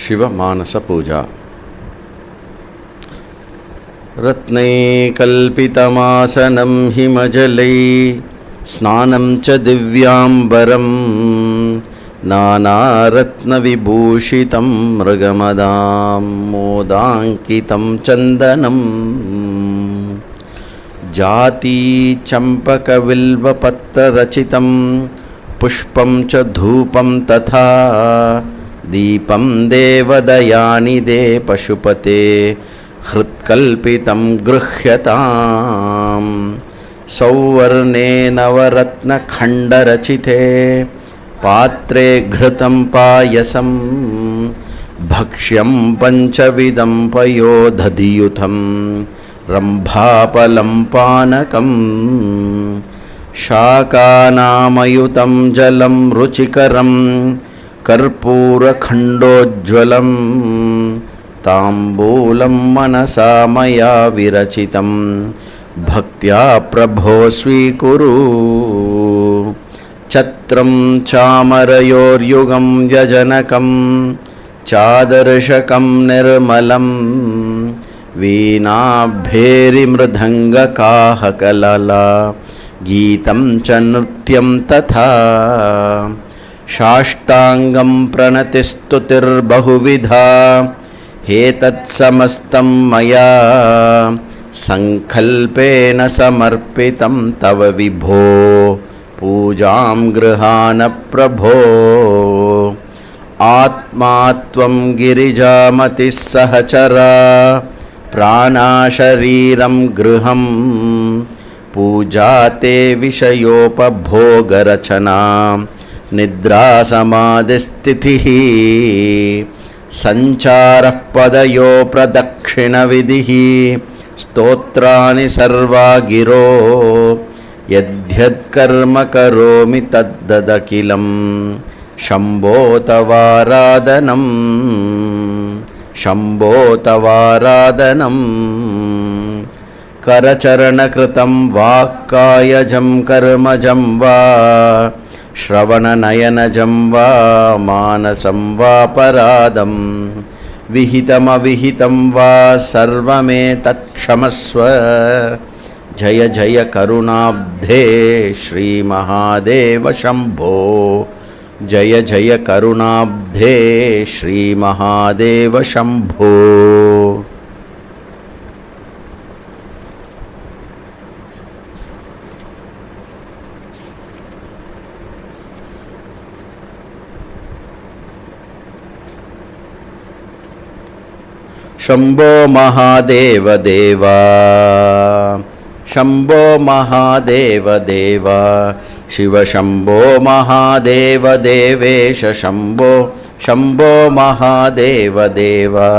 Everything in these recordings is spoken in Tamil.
शिवमानसपूजा। रत्नैकल्पितमासनं हिमजलै स्नानं च दिव्याम्बरं नानारत्नविभूषितं मृगमदां मोदाङ्कितं चन्दनं जातीचम्पकविल्वपत्ररचितं पुष्पं च धूपं तथा दीपं देवदयानिदे पशुपते हृत्कल्पितं गृह्यताम्। सौवर्णे नवरत्नखण्डरचिते पात्रे घृतं पायसं भक्ष्यं पञ्चविधं पयोदधियुतं रम्भाफलं पानकं शाकानामयुतं जलं रुचिकरं कर्पूरखण्डोज्ज्वलं ताम्बूलं मनसा मया विरचितं भक्त्या प्रभो स्वीकुरु। छत्रं चामरयोर्युगं व्यजनकं चादर्शकं निर्मलं वीणाभेरिमृदङ्गकाहकलला गीतं च नृत्यं तथा साष्टाङ्गं प्रणतिस्तुतिर्बहुविधा हेतत्समस्तं मया संकल्पेन समर्पितं तव विभो पूजां गृहाण प्रभो। आत्मा त्वं गिरिजामतिः सहचरा प्राणाशरीरं गृहं पूजा ते विषयोपभोगरचना निद्रा समाधिस्थितिः संचारः पदयो प्रदक्षिणविधिः स्तोत्राणि सर्वा गिरो यद्यत्कर्म करोमि तद्ददखिलं शम्भो तवाराधनं शम्भो तवाराधनं। करचरणकृतं वाक्कायजं कर्मजं वा श्रवणनयनजं वा मानसं वा परादं विहितमविहितं वा सर्वमेतत्क्षमस्व। जय जय करुणाब्धे श्रीमहादेव शम्भो जय जय करुणाब्धे श्रीमहादेव शम्भो। शम्भो महादेव देवा शम्भो महादेव देवा शिव शम्भो महादेव देवेश शम्भो शम्भो महादेव देवा।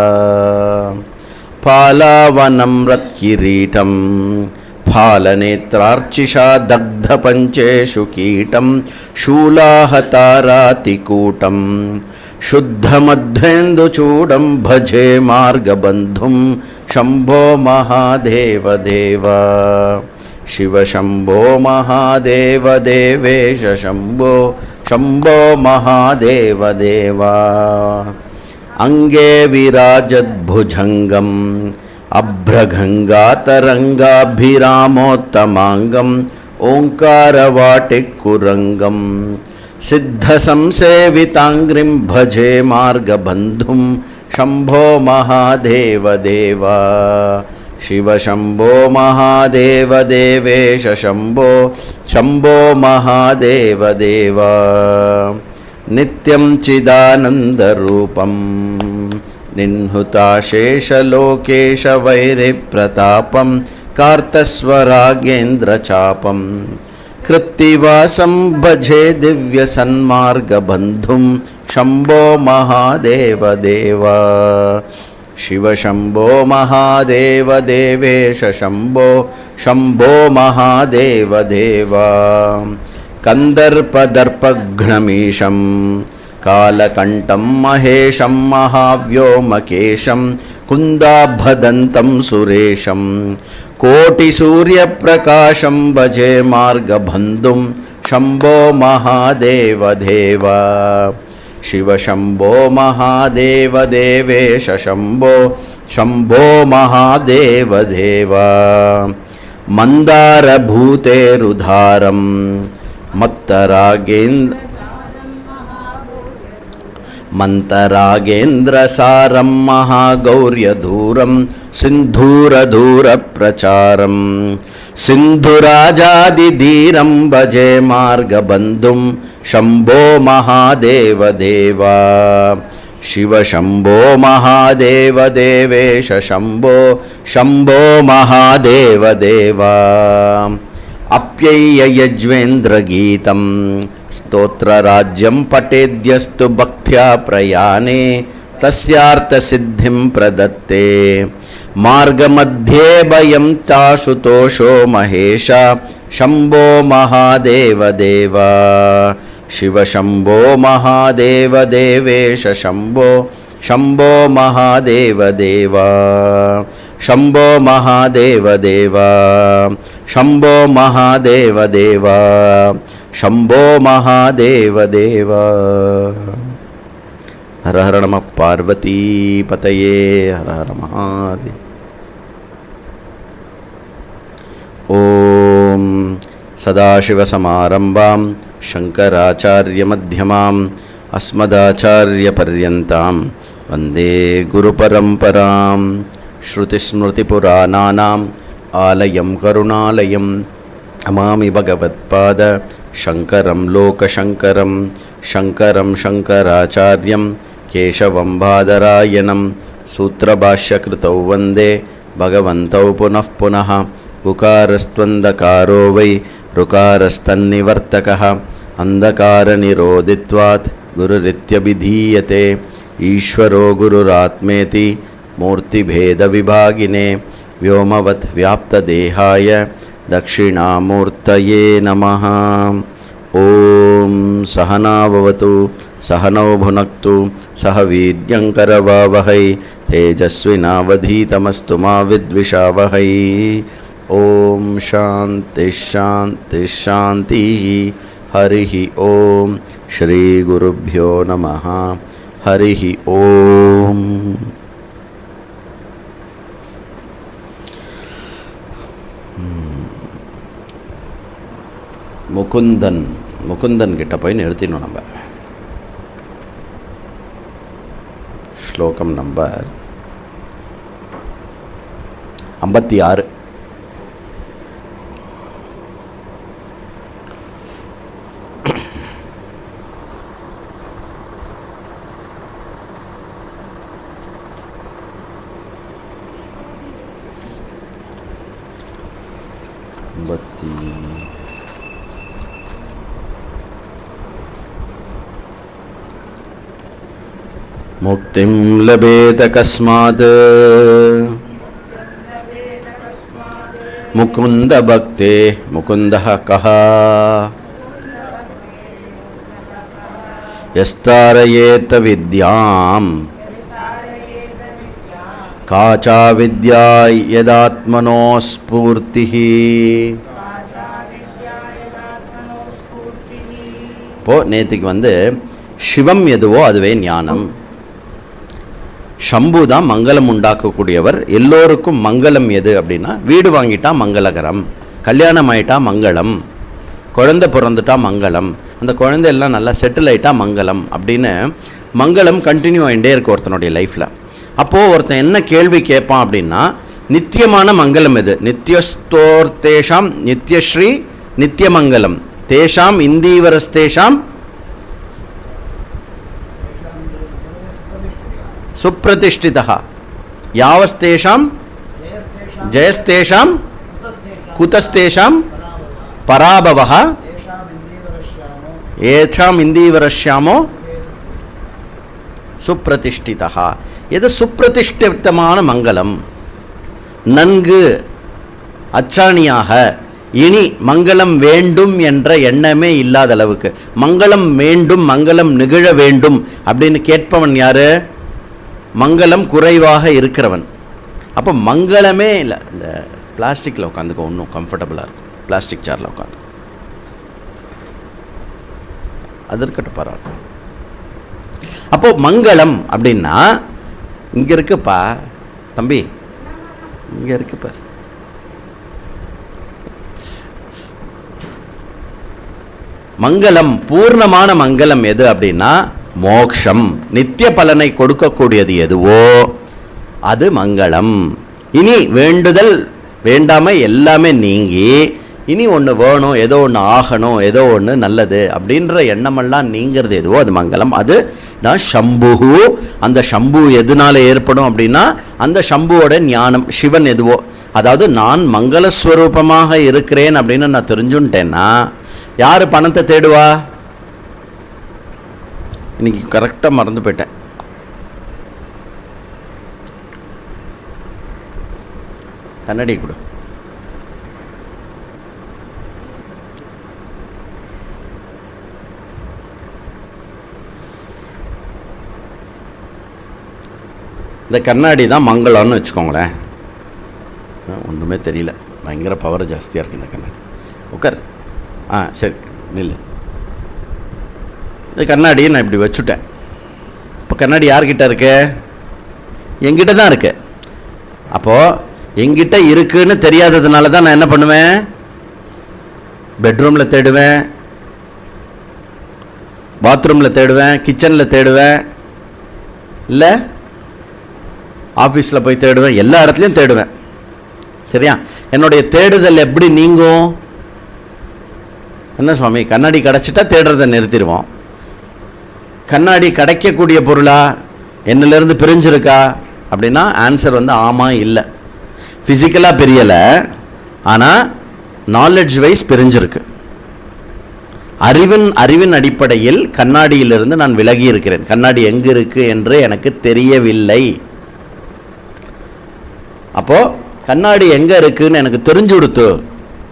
फालावनं रत्किरीटं फालनेत्रार्चिषा दग्धपञ्चेषु कीटं शूलाहतारातिकूटं शुद्धमध्वेन्दुचूडं भजे मार्गबन्धुं शम्भो महादेव देवा शिव शम्भो महादेव देवेश शम्भो शम्भो महादेव देवा। अंगे विराजद्भुजङ्गम् अभ्रगङ्गातरङ्गाभिरामोत्तमाङ्गम् ओङ्कारवाटिकुरङ्गम् सिद्धसंसेविताङ्घ्रिं भजे मार्गबन्धुं शम्भो महादेव देवा शिव शम्भो महादेव देवेश शम्भो शम्भो महादेव देवा। नित्यं चिदानन्दरूपं निह्नुताशेषलोकेश वैरिप्रतापं कार्तस्वरागेन्द्रचापं कृत्तिवासं भजे दिव्यसन्मार्गबन्धुं शम्भो महादेव देवा शिव शम्भो महादेव देवेश शम्भो शम्भो महादेव देवा। कन्दर्पदर्पघ्नमीशं कालकण्ठं महेशं महाव्योमकेशं कुन्दाभदन्तं सुरेशं कोटिसूर्यप्रकाशं भजे मार्गबन्धुं शम्भो महादेव देवा शिवशम्भो महादेव देवेश शम्भो शम्भो महादेव देव मन्दारभूतेरुधारं मन्तरागेन्द्रसारं महागौर्यधूरं सिन्धूरधूरप्रचारं सिन्धुराजादिधीरं भजे मार्गबन्धुं शम्भो महादेव देव शिवशम्भो महादेव देवेश शम्भो शम्भो महादेव देव अप्यय्ययज्वेन्द्रगीतं स्तोत्रराज्यं पठेद्यस्तु भक्त्या प्रयाणे तस्यार्थसिद्धिं प्रदत्ते मार्गमध्ये भयं ताशुतोषो महेश शम्भो महादेव देव शिवशम्भो महादेव देवेश शम्भो शम्भो महादेव देव शम्भो महादेव देव शम्भो महादेव देव शम्भो महादेव देव हर हर नमः पार्वती पतये हर हर महादेव ॐ सदाशिवसमारम्भां शङ्कराचार्यमध्यमाम् अस्मदाचार्यपर्यन्तां वन्दे गुरुपरम्परां श्रुतिस्मृतिपुराणानाम् आलयं करुणालयं नमामि भगवत्पाद शङ्करं लोकशङ्करं शङ्करं शङ्कराचार्यं केशवं बादरायणं सूत्रभाष्यकृतौ वन्दे भगवन्तौ पुनः पुनः उकारस्त्वन्धकारो वै ऋकारस्तन्निवर्तकः अन्धकारनिरोधित्वात् गुरुरित्यभिधीयते ईश्वरो गुरुरात्मेति मूर्तिभेदविभागिने व्योमवत् व्याप्तदेहाय दक्षिणामूर्तये नमः। ॐ सहना भवतु सहनौ भुनक्तु सह वीर्यङ्करवावहै तेजस्विनावधीतमस्तु मा विद्विषावहै। ॐ शान्ति शान्ति शान्तिः। हरिः ॐ श्रीगुरुभ्यो नमः। हरिः ॐ। முகுந்தன் கிட்ட போய் நிறுத்தினோம் நம்ம. ஸ்லோகம் நம்பர் 56. मुक्तिं लभेत कस्मात् मुकुन्द भक्ते मुकुन्दः कः यस्तारयेत विद्यां काचा विद्या यदात्मनो स्फूर्तिः. இப்போ நேற்றுக்கு சிவம் எதுவோ அதுவே ஞானம். சம்பு தான் மங்களம் உண்டாக்கக்கூடியவர். எல்லோருக்கும் மங்களம் எது அப்படின்னா, வீடு வாங்கிட்டா மங்களகரம், கல்யாணம் ஆகிட்டா மங்களம், குழந்தை பிறந்துட்டா மங்களம், அந்த குழந்தை எல்லாம் நல்லா செட்டில் ஆகிட்டா மங்களம் அப்படின்னு மங்களம் கண்டினியூ ஆகிட்டே இருக்கு ஒருத்தனுடைய லைஃப்பில். அப்போது ஒருத்தன் என்ன கேள்வி கேட்பான் அப்படின்னா, நித்தியமான மங்களம் எது? நித்தியஸ்தோர்த்தேஷாம் நித்யஸ்ரீ நித்தியமங்கலம் தேஷாம் இந்தீவரஸ்தேஷாம் सुप्रतिष्ठितः यावस्तेषां जयस्तेषां कुतस्तेषां पराभवः येषाम् इन्दीवरश्यामो सुप्रतिष्ठितः. இது சுப்பிரதிஷ்டிதமான மங்களம். நன்கு அச்சாணியாக இனி மங்களம் வேண்டும் என்ற எண்ணமே இல்லாத அளவுக்கு, மங்களம் வேண்டும், மங்களம் நிகழ வேண்டும் அப்படின்னு கேட்பவன் யாரு? மங்களம் குறைவாக இருக்கிறவன். அப்போ மங்களமே இல்லை. இந்த பிளாஸ்டிக்கில் உட்காந்துக்கோ, இன்னும் கம்ஃபர்டபுளாக இருக்கும். பிளாஸ்டிக் சேரில் உட்காந்து அது இருக்கட்டும், பரவாயில்ல. அப்போது மங்களம் அப்படின்னா இங்கே இருக்குப்பா தம்பி, இங்கே இருக்குப்பா. மங்களம், பூர்ணமான மங்களம் எது அப்படின்னா மோக்ஷம், நித்திய பலனை கொடுக்கக்கூடியது எதுவோ அது மங்களம். இனி வேண்டுதல் வேண்டாமை எல்லாமே நீங்கி இனி ஒன்று வேணும், ஏதோ ஒன்று ஆகணும், ஏதோ ஒன்று நல்லது அப்படின்ற எண்ணமெல்லாம் நீங்கிறது எதுவோ அது மங்களம். அது தான் சம்பு. அந்த சம்பு எதனால ஏற்படும் அப்படின்னா அந்த சம்புவோட ஞானம், சிவன் எதுவோ, அதாவது நான் மங்களஸ்வரூபமாக இருக்கிறேன் அப்படின்னு நான் தெரிஞ்சுட்டேன்னா யார் பணத்தை தேடுவா? இன்னைக்கு கரெக்டாக மறந்து போயிட்டேன். கண்ணாடி கொடு. இந்த கண்ணாடி தான் மங்களம்னு வச்சுக்கோங்களேன். ஒன்றுமே தெரியல, பயங்கர பவர் ஜாஸ்தியாக இருக்குது இந்த கண்ணாடி. உட்கார். சரி நில்லு. இந்த கண்ணாடியை நான் இப்படி வச்சுட்டேன். இப்போ கண்ணாடி யார்கிட்ட இருக்கு? என்கிட்ட தான் இருக்கு. அப்போது என்கிட்ட இருக்குன்னு தெரியாததுனால தான் நான் என்ன பண்ணுவேன்? பெட்ரூமில் தேடுவேன், பாத்ரூமில் தேடுவேன், கிச்சனில் தேடுவேன், இல்லை ஆஃபீஸில் போய் தேடுவேன், எல்லா இடத்துலையும் தேடுவேன். சரியா? என்னுடைய தேடுதல் எப்படி நீங்கும்? என்ன சுவாமி, கண்ணாடி கிடச்சிட்டா தேடுறதை நிறுத்திடுவோம். கண்ணாடி கிடைக்கக்கூடிய பொருளா, என்னிலேருந்து பிரிஞ்சிருக்கா அப்படின்னா ஆன்சர் ஆமாம் இல்லை. ஃபிசிக்கலாக பிரியலை, ஆனால் நாலெட்ஜ் வைஸ் பிரிஞ்சிருக்கு. அறிவின் அடிப்படையில் கண்ணாடியிலிருந்து நான் விலகி இருக்கிறேன். கண்ணாடி எங்கே இருக்குது என்று எனக்கு தெரியவில்லை. அப்போது கண்ணாடி எங்கே இருக்குதுன்னு எனக்கு தெரிஞ்சு கொடுத்து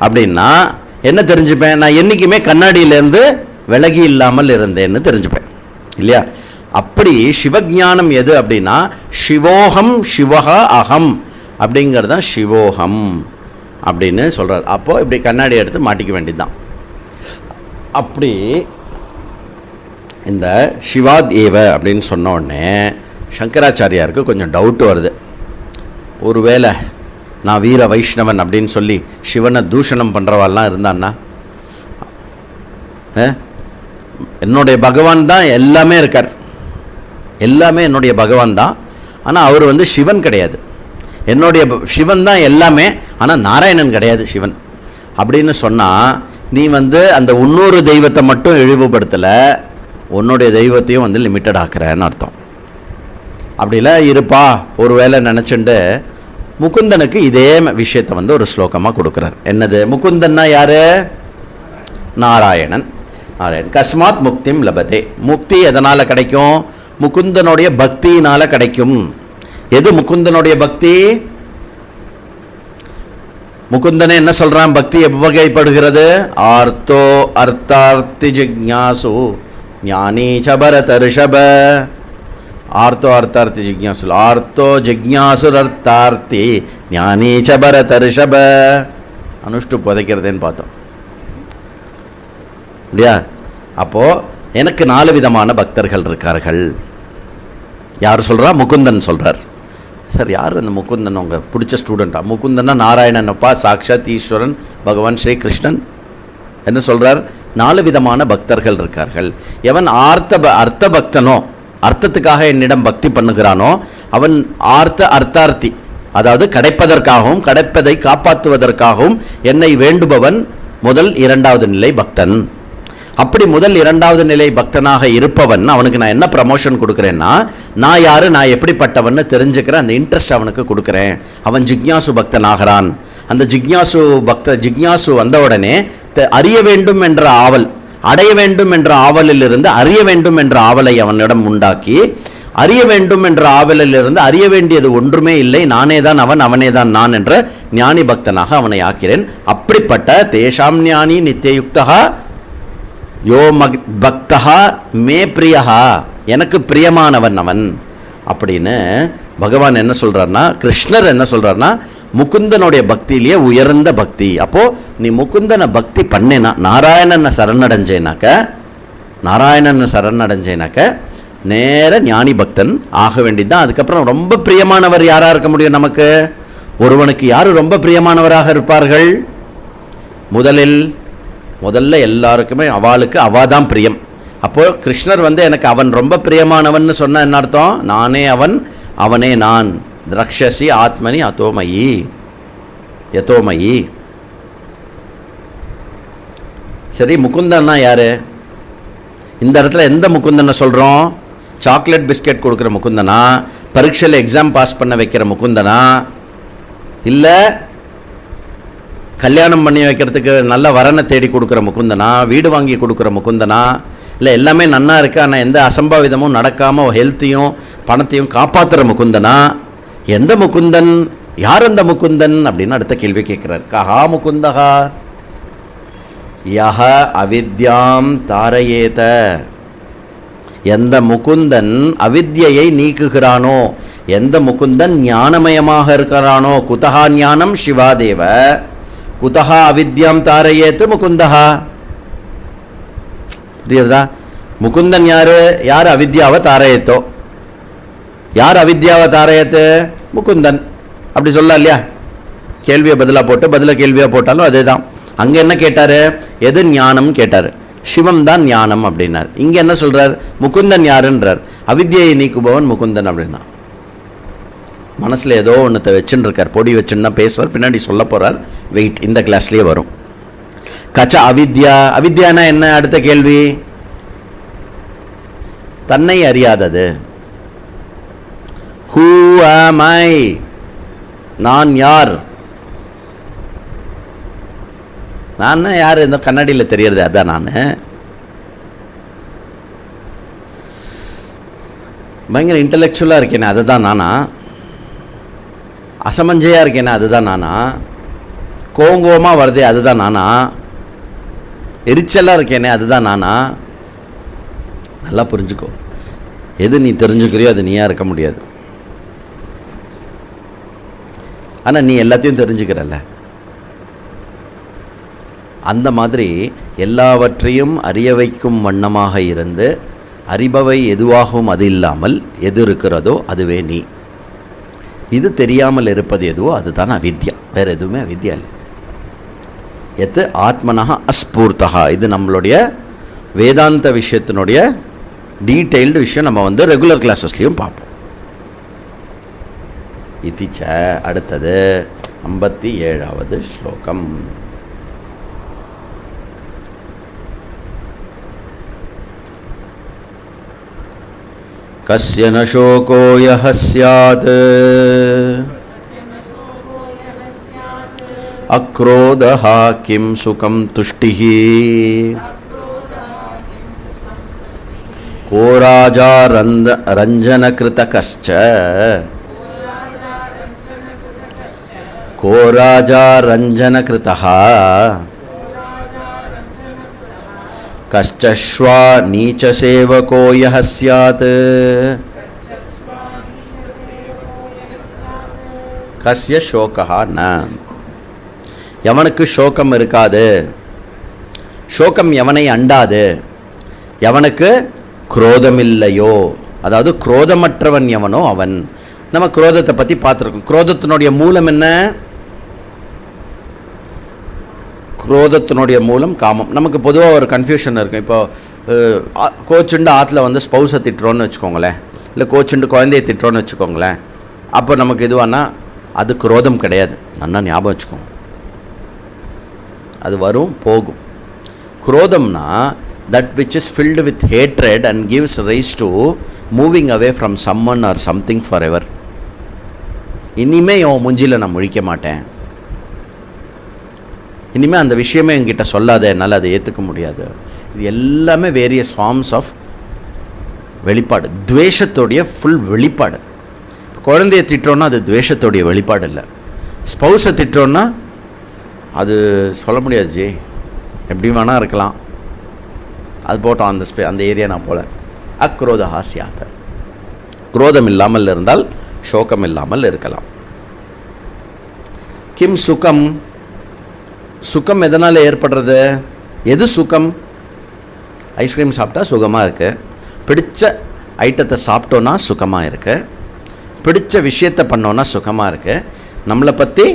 அப்படின்னா என்ன தெரிஞ்சுப்பேன்? நான் என்றைக்குமே கண்ணாடியிலேருந்து விலகி இல்லாமல் இருந்தேன்னு தெரிஞ்சுப்பேன், இல்லையா? அப்படி சிவஞானம் எது அப்படின்னா சிவோகம் சிவஹா அகம் அப்படிங்கிறது தான் சிவோகம் அப்படின்னு சொல்கிறார். அப்போது இப்படி கண்ணாடி எடுத்து மாட்டிக்க வேண்டியதுதான். அப்படி இந்த சிவாத் ஏவ அப்படின்னு சொன்ன உடனே சங்கராச்சாரியாருக்கு கொஞ்சம் டவுட்டு வருது. ஒருவேளை நான் வீர வைஷ்ணவன் அப்படின்னு சொல்லி சிவனை தூஷணம் பண்ணுறவாள்லாம் இருந்தான்னா, என்னுடைய பகவான் தான் எல்லாமே இருக்கார், எல்லாமே என்னுடைய பகவான் தான், ஆனால் அவர் சிவன் கிடையாது. என்னுடைய சிவன் தான் எல்லாமே, ஆனால் நாராயணன் கிடையாது சிவன் அப்படின்னு சொன்னால் நீ அந்த இன்னொரு தெய்வத்தை மட்டும் இழிவுபடுத்தலை, உன்னுடைய தெய்வத்தையும் லிமிட்டட் ஆக்குறேன்னு அர்த்தம். அப்படிலாம் இருப்பா ஒரு வேளை நினச்சிண்டு முகுந்தனுக்கு இதே விஷயத்தை ஒரு ஸ்லோகமாக கொடுக்குறார். என்னது? முகுந்தன்னா யார்? நாராயணன். கஸ்மாத் முக்திம் லபதே. முக்தி எதனால் கிடைக்கும்? முகுந்தனுடைய பக்தியினால் கிடைக்கும். எது முகுந்தனுடைய பக்தி? முகுந்தனே என்ன சொல்கிறான்? பக்தி எவ்வகைப்படுகிறது? ஆர்த்தோ அர்த்தார்த்தி ஜிக்ஞாசு ஞானி சபரத ரிஷப. ஆர்த்தோ அர்த்தார்த்தி ஜிக்ஞாசு, ஆர்த்தோ ஜிக்ஞாசுரர்த்தார்த்தி ஞானி சபரத ரிஷப. அனுஷ்டு புதைக்கிறதுன்னு பார்த்தோம், இல்லையா? அப்போது எனக்கு 4 விதமான பக்தர்கள் இருக்கார்கள். யார் சொல்கிறா? முகுந்தன் சொல்கிறார். சார் யார் அந்த முகுந்தன்? உங்கள் பிடிச்ச ஸ்டூடெண்ட்டா? முகுந்தன்னா நாராயணனப்பா, சாக்ஷாத் ஈஸ்வரன் பகவான் ஸ்ரீகிருஷ்ணன். என்ன சொல்கிறார்? 4 விதமான பக்தர்கள் இருக்கார்கள். எவன் அர்த்த பக்தனோ, அர்த்தத்துக்காக என்னிடம் பக்தி பண்ணுகிறானோ அவன் அர்த்தார்த்தி, அதாவது கிடைப்பதற்காகவும் கிடைப்பதை காப்பாற்றுவதற்காகவும் என்னை வேண்டுபவன் முதல் 2வது நிலை பக்தன். அப்படி முதல் 2வது நிலை பக்தனாக இருப்பவன் அவனுக்கு நான் என்ன ப்ரமோஷன் கொடுக்குறேன்னா, நான் யார், நான் எப்படிப்பட்டவன்னு தெரிஞ்சுக்கிறேன், அந்த இன்ட்ரெஸ்ட் அவனுக்கு கொடுக்குறேன். அவன் ஜிக்ஞாசு பக்தன் ஆகிறான். அந்த ஜிக்ஞாசு வந்த உடனே அறிய வேண்டும் என்ற ஆவல், அடைய வேண்டும் என்ற ஆவலிலிருந்து அறிய வேண்டும் என்ற ஆவலை அவனிடம் உண்டாக்கி, அறிய வேண்டும் என்ற ஆவலிலிருந்து அறிய வேண்டியது ஒன்றுமே இல்லை, நானே தான் அவன், அவனே தான் நான் என்ற ஞானி பக்தனாக அவனை ஆக்கிறேன். அப்படிப்பட்ட தேஷாம் ஞானி நித்தியயுக்தா யோ பக்தா மே பிரியஹா, எனக்கு பிரியமானவன் அவன் அப்படின்னு பகவான் என்ன சொல்கிறார்னா, கிருஷ்ணர் என்ன சொல்கிறார்னா, முகுந்தனுடைய பக்தியிலேயே உயர்ந்த பக்தி. அப்போது நீ முகுந்தனை பக்தி பண்ணேனா, நாராயணனை சரணடைஞ்சேனாக்க நேர ஞானி பக்தன் ஆக வேண்டியது தான். அதுக்கப்புறம் ரொம்ப பிரியமானவர் யாராக இருக்க முடியும் நமக்கு? ஒருவனுக்கு யார் ரொம்ப பிரியமானவராக இருப்பார்கள்? முதல்ல எல்லாருக்குமே அவளுக்கு தான் பிரியம். அப்போது கிருஷ்ணர் எனக்கு அவன் ரொம்ப பிரியமானவன் சொன்ன என்ன அர்த்தம்? நானே அவன், அவனே நான். திரக்ஷசி ஆத்மனி அதோமயி யதோமயி. சரி, முகுந்தன்னா யார்? இந்த இடத்துல எந்த முகுந்தனை சொல்கிறோம்? சாக்லேட் பிஸ்கெட் கொடுக்குற முகுந்தனா? பரீட்சையில் எக்ஸாம் பாஸ் பண்ண வைக்கிற முகுந்தனா? இல்லை கல்யாணம் பண்ணி வைக்கிறதுக்கு நல்ல வரனை தேடி கொடுக்குற முகுந்தனா? வீடு வாங்கி கொடுக்குற முகுந்தனா? இல்லை எல்லாமே நன்னா இருக்குது ஆனால் எந்த அசம்பாவிதமும் நடக்காமல் ஹெல்த்தையும் பணத்தையும் காப்பாற்றுற முகுந்தனா? எந்த முகுந்தன்? யார் அந்த முகுந்தன் அப்படின்னு அடுத்த கேள்வி கேட்குறார். கஹா முகுந்தகா யஹ அவித்யாம் தாரயேத. எந்த முகுந்தன் அவித்யை நீக்குகிறானோ, எந்த முகுந்தன் ஞானமயமாக இருக்கிறானோ. குதஹா ஞானம் சிவாதேவ குதஹா அவித்யாம் தாரயேத்து முகுந்தஹா. புரியுறதா? முகுந்தன் யாரு? யார் அவித்யாவை தாரயத்தோ. யார் அவித்யாவை தாரயத்து? முகுந்தன். அப்படி சொல்லலாம் இல்லையா? கேள்வியை பதிலாக போட்டு பதில கேள்வியாக போட்டாலும் அதே தான். அங்கே என்ன கேட்டார்? எது ஞானம் கேட்டார். சிவம் தான் ஞானம் அப்படின்னார். இங்கே என்ன சொல்கிறார்? முகுந்தன் யாருன்றார். அவித்யை நீக்குபவன் முகுந்தன் அப்படின்னா. மனசில் ஏதோ ஒன்றத்தை வச்சுன்னு இருக்கார், பொடி வச்சுன்னா பேசுவார், பின்னாடி சொல்ல போகிறார். வெயிட், இந்த கிளாஸ்லேயே வரும். கச்ச அவித்யா. அவித்யானா என்ன? அடுத்த கேள்வி. தன்னை அறியாதது. ஹூ ஆம் ஐ? நான் யார்? நான் யார்? இந்த கண்ணாடியில் தெரியறது அதான் நான். பயங்கர இன்டலெக்சுவலாக இருக்கேனே அதுதான் நானா? அசமஞ்சையாக இருக்கேனே அதுதான் நானா? கோங்கோமாக வருதே அதுதான் நானா? எரிச்சலாக இருக்கேனே அதுதான் நானா? நல்லா புரிஞ்சுக்கோ. எது நீ தெரிஞ்சுக்கிறியோ அது நீயாக இருக்க முடியாது. ஆனால் நீ எல்லாத்தையும் தெரிஞ்சுக்கிறல்ல. அந்த மாதிரி எல்லாவற்றையும் அறிய வைக்கும் வண்ணமாக இருந்து அறிபவை எதுவாகவும் அது இல்லாமல் எது இருக்கிறதோ அதுவே நீ. இது தெரியாமல் இருப்பது எதுவோ அதுதான் அவித்யா. வேறு எதுவுமே அவித்யா இல்லை. எத்து ஆத்மனஹா அஸ்பூர்த்தகா. இது நம்மளுடைய வேதாந்த விஷயத்தினுடைய டீட்டெயில்டு விஷயம். நம்ம ரெகுலர் கிளாஸஸ்லேயும் பார்ப்போம். இதிச்ச அடுத்தது 57வது ஸ்லோகம். கஸ்ய ந சோகோ யஹ ஸ்யாத் அக்ரோதஹ கிம் சுகம் துஷ்டிஹி கோ ராஜா ரஞ்சனகிருதகஸ்ச கோ ராஜா ரஞ்சனகிருதஹ கஷ்டஸ்வா நீச்சசேவகோ யஹ ஸ்யாத் கஸ்ய சோகஹ ந. எவனுக்கு சோகம் இருக்காது, சோகம் எவனை அண்டாது, எவனுக்கு குரோதமில்லையோ, அதாவது குரோதமற்றவன் எவனோ அவன். நம்ம குரோதத்தை பற்றி பார்த்துருக்கோம். குரோதத்தினுடைய மூலம் என்ன? குரோதத்தினுடைய மூலம் காமம். நமக்கு பொதுவாக ஒரு கன்ஃபியூஷன் இருக்கும். இப்போ கோச்சுண்டு ஆற்றுல ஸ்பௌஸை திட்டுறோன்னு வச்சுக்கோங்களேன், இல்லை கோச்சுண்டு குழந்தையை திட்டுறோன்னு வச்சுக்கோங்களேன். அப்போ நமக்கு எதுவானா அது குரோதம் கிடையாது. நல்லா ஞாபகம் வச்சுக்கோங்க. அது வரும் போகும். குரோதம்னா that which is filled with hatred and gives rise to moving away from someone or something forever. இனிமே என் முஞ்சில நான் முழிக்க மாட்டேன், இனிமேல் அந்த விஷயமே என்கிட்ட சொல்லாத, என்னால் அதை ஏற்றுக்க முடியாது. இது எல்லாமே வேரியஸ் ஃபார்ம்ஸ் ஆஃப் வெளிப்பாடு, துவேஷத்தோடைய ஃபுல் வெளிப்பாடு. குழந்தையை திட்டுறோன்னா அது துவேஷத்தோடைய வெளிப்பாடு இல்லை. ஸ்பௌஸை திட்டுறோன்னா அது சொல்ல முடியாது ஜி, எப்படி வேணால் இருக்கலாம். அது போட்டோம் அந்த ஏரியா நான் போல. அக்ரோத ஹாஸ்யாத்த, குரோதம் இல்லாமல் இருந்தால் சோகம் இல்லாமல் இருக்கலாம். கிம் சுகம், சுகம் எதனால் ஏற்படுறது? எது சுகம்? ஐஸ்கிரீம் சாப்பிட்டா சுகமாக இருக்குது. பிடிச்ச ஐட்டத்தை சாப்பிட்டோன்னா சுகமாக இருக்கு, பிடிச்ச விஷயத்தை பண்ணோன்னா சுகமாக இருக்கு, நம்மளை பற்றி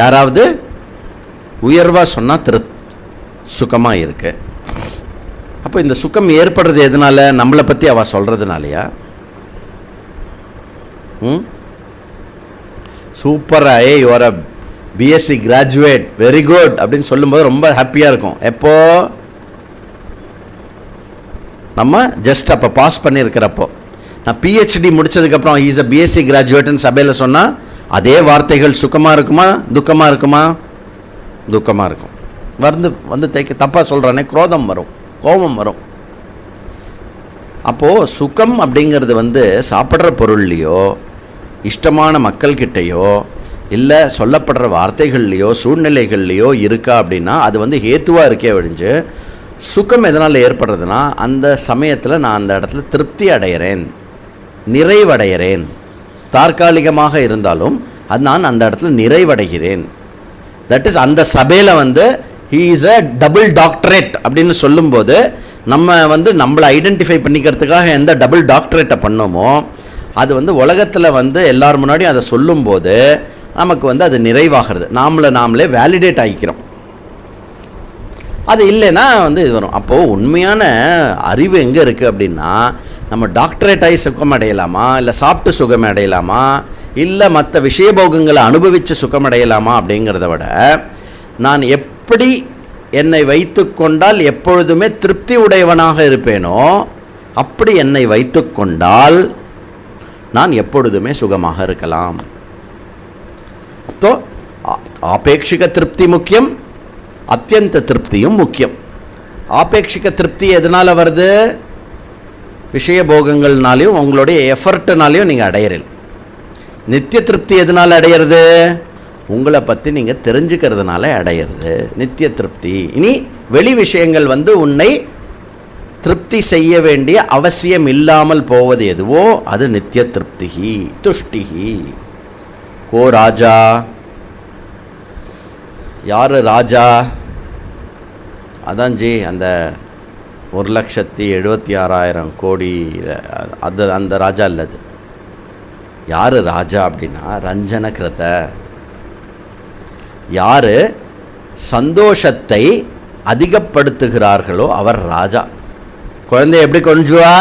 யாராவது உயர்வாக சொன்னால் சுகமாக இருக்கு. அப்போ இந்த சுகம் ஏற்படுறது எதனால? நம்மளை பற்றி அவள் சொல்கிறதுனாலையா? சூப்பரா, your a BSc graduate, very good அப்படின்னு சொல்லும்போது ரொம்ப ஹாப்பியாக இருக்கும். எப்போ? நம்ம ஜஸ்ட் அப்போ பாஸ் பண்ணியிருக்கிறப்போ. நான் பிஹெச்டி முடித்ததுக்கப்புறம் இஸ் அ பிஎஸ்சி கிராஜுவேட்னு சபையில் சொன்னால் அதே வார்த்தைகள் சுகமாக இருக்குமா துக்கமாக இருக்குமா? துக்கமாக இருக்கும். வந்து தப்பாக சொல்கிறானே குரோதம் வரும், கோபம் வரும். அப்போது சுகம் அப்படிங்கிறது சாப்பிட்ற பொருள்லையோ இஷ்டமான மக்கள்கிட்டையோ இல்லை சொல்லப்படுற வார்த்தைகள்லையோ சூழ்நிலைகள்லையோ இருக்கா அப்படின்னா அது ஹேத்துவாக இருக்கே ஒழிஞ்சு சுகம் எதனால் ஏற்படுறதுன்னா அந்த சமயத்தில் நான் அந்த இடத்துல திருப்தி அடைகிறேன், நிறைவடைகிறேன். தற்காலிகமாக இருந்தாலும் அது நான் அந்த இடத்துல நிறைவடைகிறேன். தட் இஸ் அந்த சபையில் he is a double doctorate அப்படின்னு சொல்லும்போது நம்ம நம்மளை ஐடென்டிஃபை பண்ணிக்கிறதுக்காக எந்த டபுள் டாக்டரேட்டை பண்ணோமோ அது உலகத்தில் எல்லார் முன்னாடியும் அதை சொல்லும்போது நமக்கு அது நிறைவாகிறது. நாமளே வேலிடேட் ஆகிக்கிறோம். அது இல்லைன்னா இது வரும். அப்போது உண்மையான அறிவு எங்கே இருக்குது அப்படின்னா நம்ம டாக்டரேட் ஆகி சுகம் அடையலாமா, இல்லை சாப்பிட்டு சுகம் அடையலாமா, இல்லை மற்ற விஷயபோகங்களை அனுபவித்து சுகம் அடையலாமா அப்படிங்கிறத விட நான் எப்படி என்னை வைத்து கொண்டால் எப்பொழுதுமே திருப்தி உடையவனாக இருப்பேனோ அப்படி என்னை வைத்து கொண்டால் நான் எப்பொழுதுமே சுகமாக இருக்கலாம். அப்போ ஆபேட்சிக திருப்தி முக்கியம், அத்தியந்த திருப்தியும் முக்கியம். ஆபேட்சிக திருப்தி எதனால் வருது? விஷயபோகங்கள்னாலையும் உங்களுடைய எஃபர்ட்னாலையும் நீங்கள் அடையிறீங்க. நித்திய திருப்தி எதனால் அடையிறது? உங்களை பற்றி நீங்கள் தெரிஞ்சுக்கிறதுனால அடையிறது நித்திய திருப்தி. இனி வெளி விஷயங்கள் உன்னை திருப்தி செய்ய வேண்டிய அவசியம் இல்லாமல் போவது எதுவோ அது நித்திய திருப்திஹி துஷ்டிஹி. கோ ராஜா? யார் ராஜா? அதான் ஜி அந்த 1,76,000 கோடி அந்த ராஜா இல்லது. யார் ராஜா அப்படின்னா ரஞ்சன கிருத. யார் சந்தோஷத்தை அதிகப்படுத்துகிறார்களோ அவர் ராஜா. குழந்தைய எப்படி கொஞ்சுவா?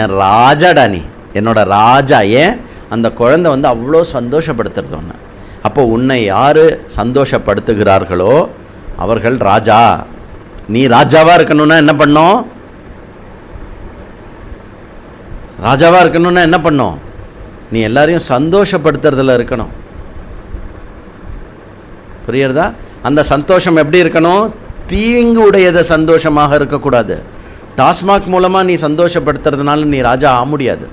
என் ராஜாடா நீ, என்னோட ராஜா. ஏன்? அந்த குழந்தை அவ்வளோ சந்தோஷப்படுத்துறது ஒன்று. அப்போ உன்னை யார் சந்தோஷப்படுத்துகிறார்களோ அவர்கள் ராஜா. நீ ராஜாவாக இருக்கணும்னா என்ன பண்ணும்? ராஜாவாக இருக்கணும்னா என்ன பண்ணும்? நீ எல்லாரையும் சந்தோஷப்படுத்துறதுல இருக்கணும். புரியுறதா? அந்த சந்தோஷம் எப்படி இருக்கணும்? தீங்கு உடையத சந்தோஷமாக இருக்கக்கூடாது. டாஸ்மாக் மூலமாக நீ சந்தோஷப்படுத்துறதுனால நீ ராஜா ஆக முடியாது.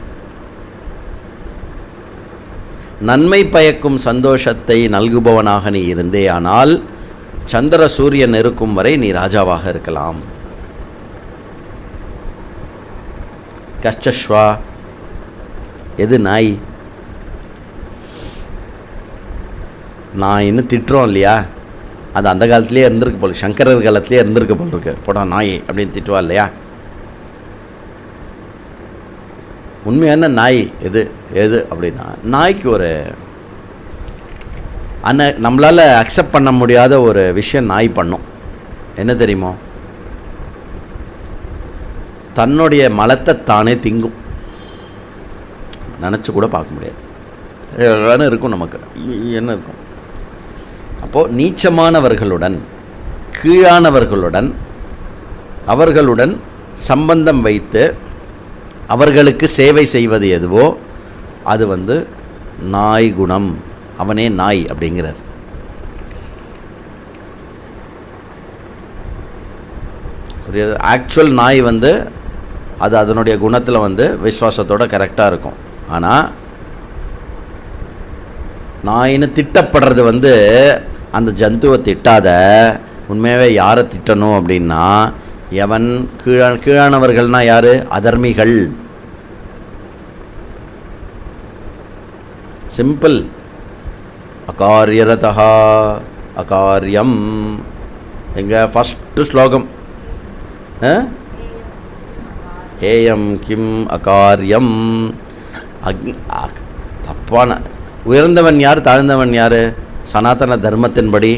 நன்மை பயக்கும் சந்தோஷத்தை நல்குபவனாக நீ இருந்தே ஆனால் சந்திர சூரியன் இருக்கும் வரை நீ ராஜாவாக இருக்கலாம். கஷ்டஸ்வா எது? நாய். நாயின்னு திட்டுறோம் இல்லையா? அது அந்த காலத்துலேயே இருந்திருக்கு போல், சங்கரர் காலத்துலேயே இருந்திருக்கு போல் இருக்கு. போடா நாய் அப்படின்னு திட்டுவா இல்லையா? உண்மையான நாய் எது அப்படின்னா நாய்க்கு ஒரு நம்மளால் அக்செப்ட் பண்ண முடியாத ஒரு விஷயம் நாய் பண்ணும். என்ன தெரியுமோ? தன்னுடைய மலத்தை தானே திங்கும். நினச்சி கூட பார்க்க முடியாது. என்ன இருக்கும் நமக்கு? என்ன இருக்கும்? அப்போது நீச்சமானவர்களுடன் கீழானவர்களுடன் அவர்களுடன் சம்பந்தம் வைத்து அவர்களுக்கு சேவை செய்வது எதுவோ அது நாய் குணம். அவனே நாய் அப்படிங்கிறார். புரியுது? ஆக்சுவல் நாய் அது அதனுடைய குணத்தில் விசுவாசத்தோட கரெக்டாக இருக்கும். ஆனால் நாயின்னு திட்டப்படுறது அந்த ஜந்துவை திட்டாத. உண்மையாகவே யாரை திட்டணும் அப்படின்னா எவன் கீழானவர்கள்னால் யார்? அதர்மிகள். சிம்பிள். அகாரியரதா அகாரியம். எங்க ஃபஸ்ட்டு ஸ்லோகம் ஏயம் கிம் அகாரியம். தப்பான. உயர்ந்தவன் யார், தாழ்ந்தவன் யார்? சனாதன தர்மத்தின்படி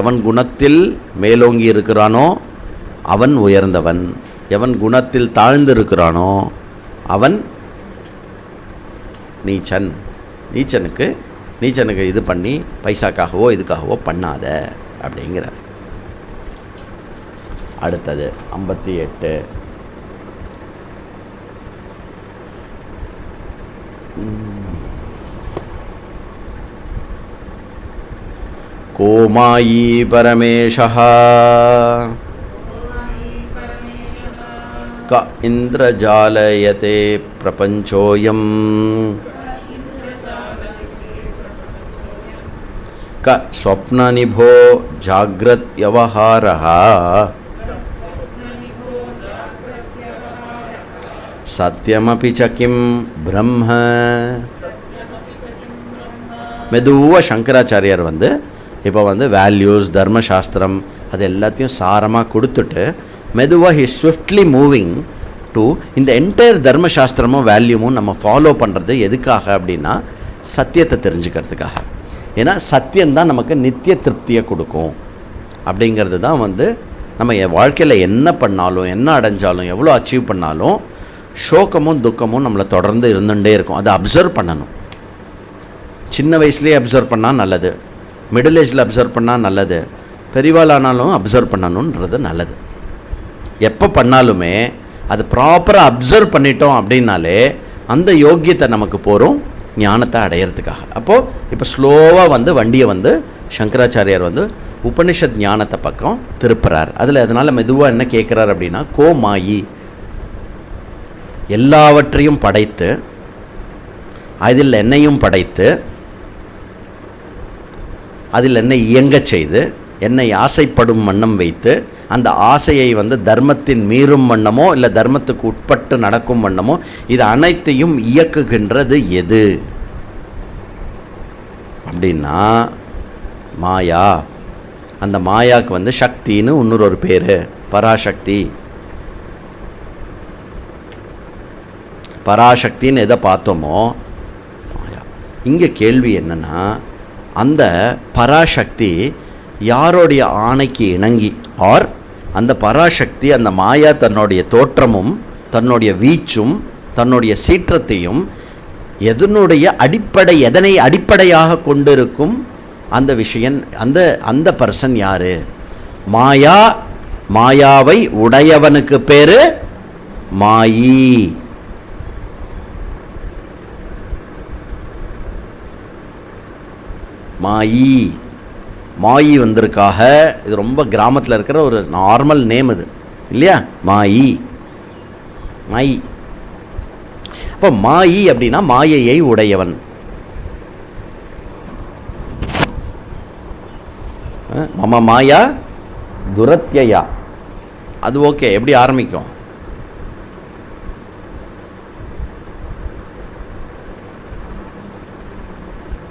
எவன் குணத்தில் மேலோங்கி இருக்கிறானோ அவன் உயர்ந்தவன், எவன் குணத்தில் தாழ்ந்து இருக்கிறானோ அவன் நீச்சன். நீச்சனுக்கு இது பண்ணி பைசாக்காகவோ இதுக்காகவோ பண்ணாத அப்படிங்கிறார். அடுத்தது 58. கோமாயி பரமேஷः க இந்திரஜாலயதே பிரபஞ்சோயம் க ஸ்வப்னநிபோ ஜாக்ரத் யவஹாரः சத்யமபி ச கிம் பிரம்ம. மெதுவாக சங்கராச்சாரியார் இப்போ வேல்யூஸ் தர்மசாஸ்திரம் அது எல்லாத்தையும் சாரமாக கொடுத்துட்டு மெதுவாக ஹி ஸ்விஃப்ட்லி மூவிங் டு இந்த என்டையர் தர்மசாஸ்திரமும் வேல்யூமும் நம்ம ஃபாலோ பண்ணுறது எதுக்காக அப்படின்னா சத்தியத்தை தெரிஞ்சுக்கிறதுக்காக. ஏன்னா சத்தியம்தான் நமக்கு நித்திய திருப்தியை கொடுக்கும். அப்படிங்கிறது தான் நம்ம என் வாழ்க்கையில் என்ன பண்ணாலும் என்ன அடைஞ்சாலும் எவ்வளோ அச்சீவ் பண்ணாலும் சோகமும் துக்கமும் நம்மளை தொடர்ந்து இருந்துகிட்டே இருக்கும். அதை அப்சர்வ் பண்ணணும். சின்ன வயசுலேயே அப்சர்வ் பண்ணால் நல்லது, மிடில் ஏஜில் அப்சர்வ் பண்ணால் நல்லது, பெரியவாளானாலும் அப்சர்வ் பண்ணணுன்றது நல்லது. எப்போ பண்ணாலுமே அது ப்ராப்பராக அப்சர்வ் பண்ணிட்டோம் அப்படின்னாலே அந்த யோக்கியத்தை நமக்கு போகிறோம் ஞானத்தை அடையிறதுக்காக. அப்போது இப்போ ஸ்லோவாக வண்டியை சங்கராச்சாரியார் உபனிஷத் ஞானத்தை பக்கம் திருப்புறார். அதில் அதனால் மெதுவாக என்ன கேட்குறார் அப்படின்னா, கோமாயி எல்லாவற்றையும் படைத்து அதில் என்னையும் படைத்து அதில் என்னை இயங்கச் செய்து என்னை ஆசைப்படும் வண்ணம் வைத்து அந்த ஆசையை தர்மத்தின் மீறும் வண்ணமோ இல்லை தர்மத்துக்கு உட்பட்டு நடக்கும் வண்ணமோ இது அனைத்தையும் இயக்குகின்றது எது அப்படின்னா மாயா. அந்த மாயாவுக்கு சக்தின்னு இன்னொரு பேர் பராசக்தி. பராசக்தின்னு எதை பார்த்தோமோ மாயா. இங்கே கேள்வி என்னென்னா, அந்த பராசக்தி யாரோடைய ஆணைக்கு இணங்கி ஆர் அந்த பராசக்தி அந்த மாயா தன்னுடைய தோற்றமும் தன்னுடைய வீச்சும் தன்னுடைய சீற்றத்தையும் எதனை அடிப்படையாக கொண்டிருக்கும் அந்த விஷயம் அந்த பர்சன் யார்? மாயாவை உடையவனுக்கு பேர் மாயி. மாயி வந்திருக்காக. இது ரொம்ப கிராமத்தில் இருக்கிற ஒரு நார்மல் நேம் இது இல்லையா? மாயி. அப்போ மாயி அப்படின்னா மாயையை உடையவன். மம மாயா துரத்யயா. அது ஓகே. எப்படி ஆரம்பிக்கும்?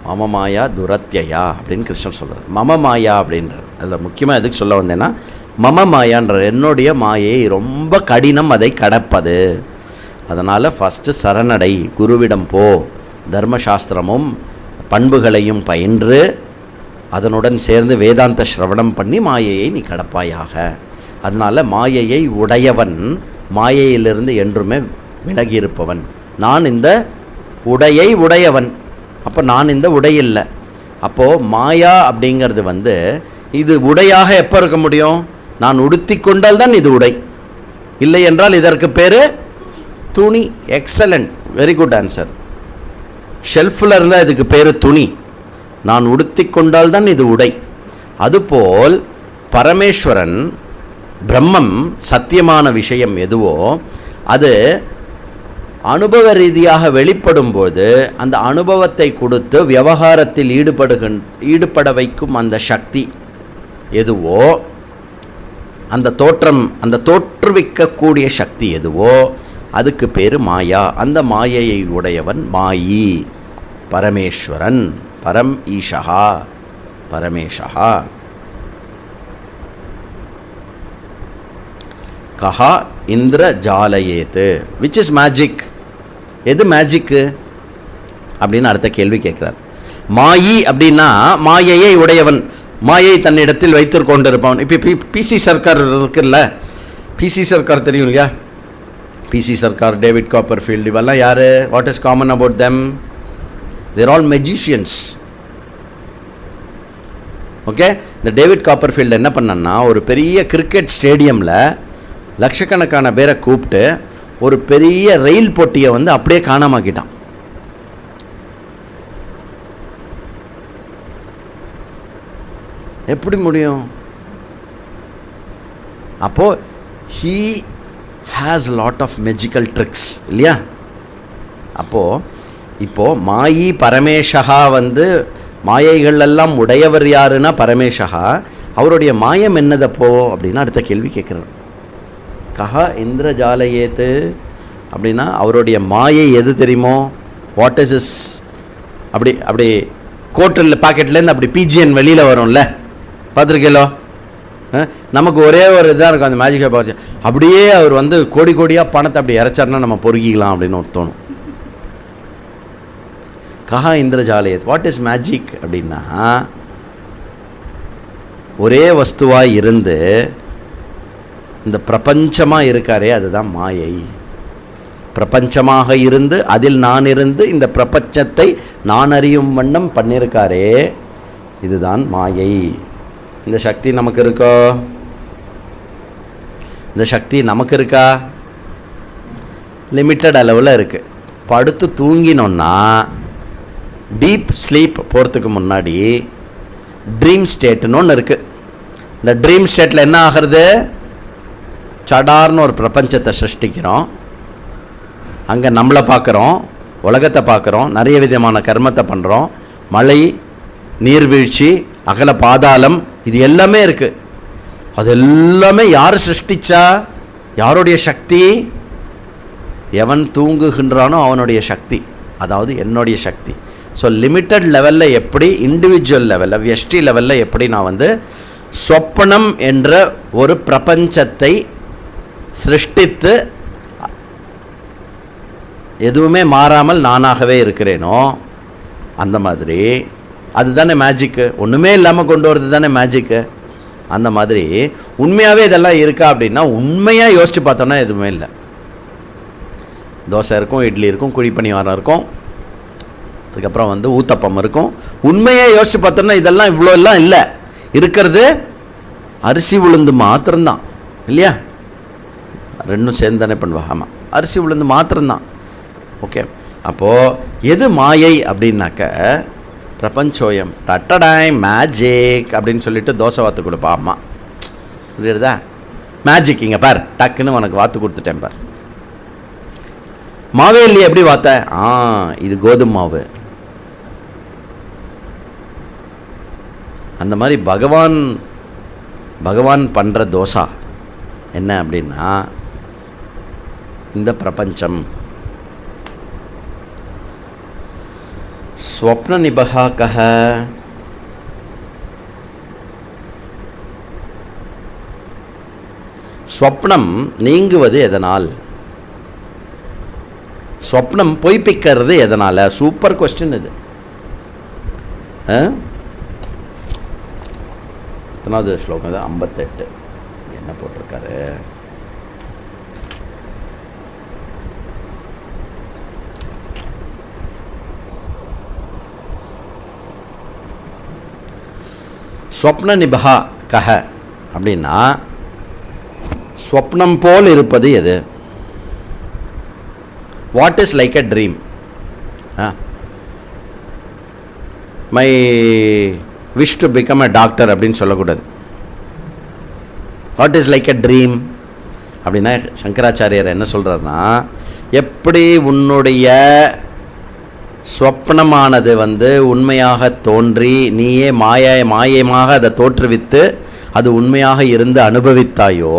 மம மாயா துரத்யயா அப்படின்னு கிருஷ்ணன் சொல்கிறார். மம மாயா அப்படின்றார். அதில் முக்கியமாக எதுக்கு சொல்ல வந்தேன்னா, மம மாயான்ற என்னுடைய மாயை ரொம்ப கடினம் அதை கடப்பது. அதனால் ஃபஸ்ட்டு சரணடை, குருவிடம் போ, தர்மசாஸ்திரமும் பண்புகளையும் பயின்று அதனுடன் சேர்ந்து வேதாந்த ஸ்ரவணம் பண்ணி மாயையை நீ கடப்பாயாக. அதனால் மாயையை உடையவன் மாயையிலிருந்து என்றுமே விலகியிருப்பவன். நான் இந்த உடையை உடையவன். அப்போ நான் இந்த உடை இல்லை. அப்போது மாயா அப்படிங்கிறது இது உடையாக எப்போ இருக்க முடியும்? நான் உடுத்தி கொண்டால் தான் இது உடை. இல்லை என்றால் இதற்கு பேர் துணி. Excellent, very good answer. ஷெல்ஃபில் இருந்தால் இதுக்கு பேர் துணி. நான் உடுத்தி கொண்டால் தான் இது உடை. அதுபோல் பரமேஸ்வரன் பிரம்மம் சத்தியமான விஷயம் எதுவோ அது அனுபவ ரீதியாக வெளிப்படும் போது அந்த அனுபவத்தை கொடுத்து விவகாரத்தில் ஈடுபட வைக்கும் அந்த சக்தி எதுவோ, அந்த தோற்றுவிக்கக்கூடிய சக்தி எதுவோ அதுக்கு பேர் மாயா. அந்த மாயையை உடையவன் மாயி, பரமேஸ்வரன், பரம் ஈஷா, பரமேஷா. கஹா இந்திர ஜாலயேத்து, விச் இஸ் மேஜிக்? எது மேஜிக்கு அப்படின்னு அடுத்த கேள்வி கேட்குறார். மாயி அப்படின்னா மாயையை உடையவன், மாயை தன்னிடத்தில் வைத்து கொண்டிருப்பவன். இப்போ பிசி சர்க்கார் இருக்குல்ல, பிசி சர்க்கார் தெரியும் இல்லையா? பிசி சர்க்கார், டேவிட் காப்பர்ஃபீல்டு, இவெல்லாம் யார்? What is common about them? They're all magicians. Okay, இந்த டேவிட் காப்பர்ஃபீல்டு என்ன பண்ணான்னா, ஒரு பெரிய கிரிக்கெட் ஸ்டேடியமில் லட்சக்கணக்கான பேரை கூப்பிட்டு ஒரு பெரிய ரயில் போட்டியை வந்து அப்படியே காணாமாக்கிட்டான். எப்படி முடியும்? அப்போது he has lot of magical tricks இல்லையா? இப்போது மாயி பரமேஷா வந்து மாயைகள் எல்லாம் உடையவர் யாருன்னா பரமேஷா. அவருடைய மாயம் என்னதப்போ அப்படின்னா அடுத்த கேள்வி கேட்குறார். கஹா இந்திரஜாலயேத்து அப்படின்னா அவருடைய மாயை எது தெரியுமோ? What is is? அப்படி கோட்டில் பாக்கெட்லேருந்து அப்படி பிஜிஎன் வெளியில் வரும்ல, பார்த்துருக்கீங்களோ? நமக்கு ஒரே ஒரு இதாக இருக்கும் அந்த மேஜிக்கை பார்த்து, அப்படியே அவர் வந்து கோடி கோடியாக பணத்தை அப்படி இறைச்சார்னா நம்ம பொறுக்கிக்கலாம் அப்படின்னு ஒரு தோணும். கஹா இந்திரஜாலயத், வாட் இஸ் மேஜிக் அப்படின்னா, ஒரே வஸ்துவாக இருந்து இந்த பிரபஞ்சமாக இருக்காரே அதுதான் மாயை. பிரபஞ்சமாக இருந்து அதில் நான் இருந்து இந்த பிரபஞ்சத்தை நான் அறியும் வண்ணம் பண்ணியிருக்காரே இதுதான் மாயை. இந்த சக்தி நமக்கு இருக்கோ? இந்த சக்தி நமக்கு இருக்கா? லிமிட்டட் அளவில் இருக்குது. படுத்து தூங்கினோன்னா டீப் ஸ்லீப் போகிறதுக்கு முன்னாடி ட்ரீம் ஸ்டேட்டுன்னு ஒன்று இருக்குது. இந்த ட்ரீம் ஸ்டேட்டில் என்ன ஆகிறது? சடார்னு ஒரு பிரபஞ்சத்தை சிருஷ்டிக்கிறோம். அங்கே நம்மளை பார்க்குறோம், உலகத்தை பார்க்குறோம், நிறைய விதமான கர்மத்தை பண்ணுறோம். மழை, நீர்வீழ்ச்சி, அகல பாதாளம், இது எல்லாமே இருக்குது. அது எல்லாமே யார் சிருஷ்டிச்சா? யாருடைய சக்தி? எவன் தூங்குகின்றானோ அவனுடைய சக்தி, அதாவது என்னுடைய சக்தி. ஸோ லிமிட்டட் லெவலில் எப்படி, இண்டிவிஜுவல் லெவலில், வியஷ்டி லெவலில் எப்படி நான் வந்து சொப்பனம் என்ற ஒரு பிரபஞ்சத்தை சிருஷ்டித்து எதுவுமே மாறாமல் நானாகவே இருக்கிறேனோ அந்த மாதிரி, அதுதானே மேஜிக்கு. ஒன்றுமே இல்லாமல் கொண்டு வரது தானே மேஜிக்கு. அந்த மாதிரி உண்மையாகவே இதெல்லாம் இருக்கா அப்படின்னா, உண்மையாக யோசித்து பார்த்தோன்னா எதுவுமே இல்லை. தோசை இருக்கும், இட்லி இருக்கும், குழிப்பணியாரம் இருக்கும், அதுக்கப்புறம் வந்து ஊத்தப்பம் இருக்கும். உண்மையாக யோசித்து பார்த்தோன்னா இதெல்லாம் இவ்வளோ எல்லாம் இல்லை. இருக்கிறது அரிசி உளுந்து மாத்திரம்தான் இல்லையா? ரெண்டும் சேர்ந்து தானே பண்ணுவா? ஆமாம், அரிசி உளுந்து மாத்திரம்தான். ஓகே, அப்போது எது மாயை அப்படின்னாக்க, பிரபஞ்சோயம் டட்டடாய் மேஜிக் அப்படின்னு சொல்லிட்டு தோசை வாத்து கொடுப்பா அம்மா, புரியுறதா? மேஜிக் இங்கே பார், டக்குன்னு உனக்கு வாத்து கொடுத்துட்டேன் பார். மாவே இல்லையே, எப்படி வாத்த? இது கோதுமை மாவு. அந்த மாதிரி பகவான் பண்ணுற தோசா என்ன அப்படின்னா இந்த பிரபஞ்சம். ஸ்வப்ன நிபகா கஹ, ஸ்வப்னம் நீங்குவது எதனால்? ஸ்வப்னம் பொய்ப்பிக்கிறது எதனால்? சூப்பர் கொஸ்டின் இது. எத்தனாவது ஸ்லோகம் இது? 58. என்ன போட்டிருக்காரு? ஸ்வப்ன நிபகா கஹ அப்படின்னா ஸ்வப்னம் போல் இருப்பது எது? What is like a dream? My wish to become a doctor அப்படின்னு சொல்லக்கூடாது. What is like a dream அப்படின்னா சங்கராச்சாரியர் என்ன சொல்கிறாருன்னா, எப்படி உன்னுடைய ஸ்வப்னமானது வந்து உண்மையாக தோன்றி நீயே மாயமாக அதை தோற்றுவித்து அது உண்மையாக இருந்து அனுபவித்தாயோ,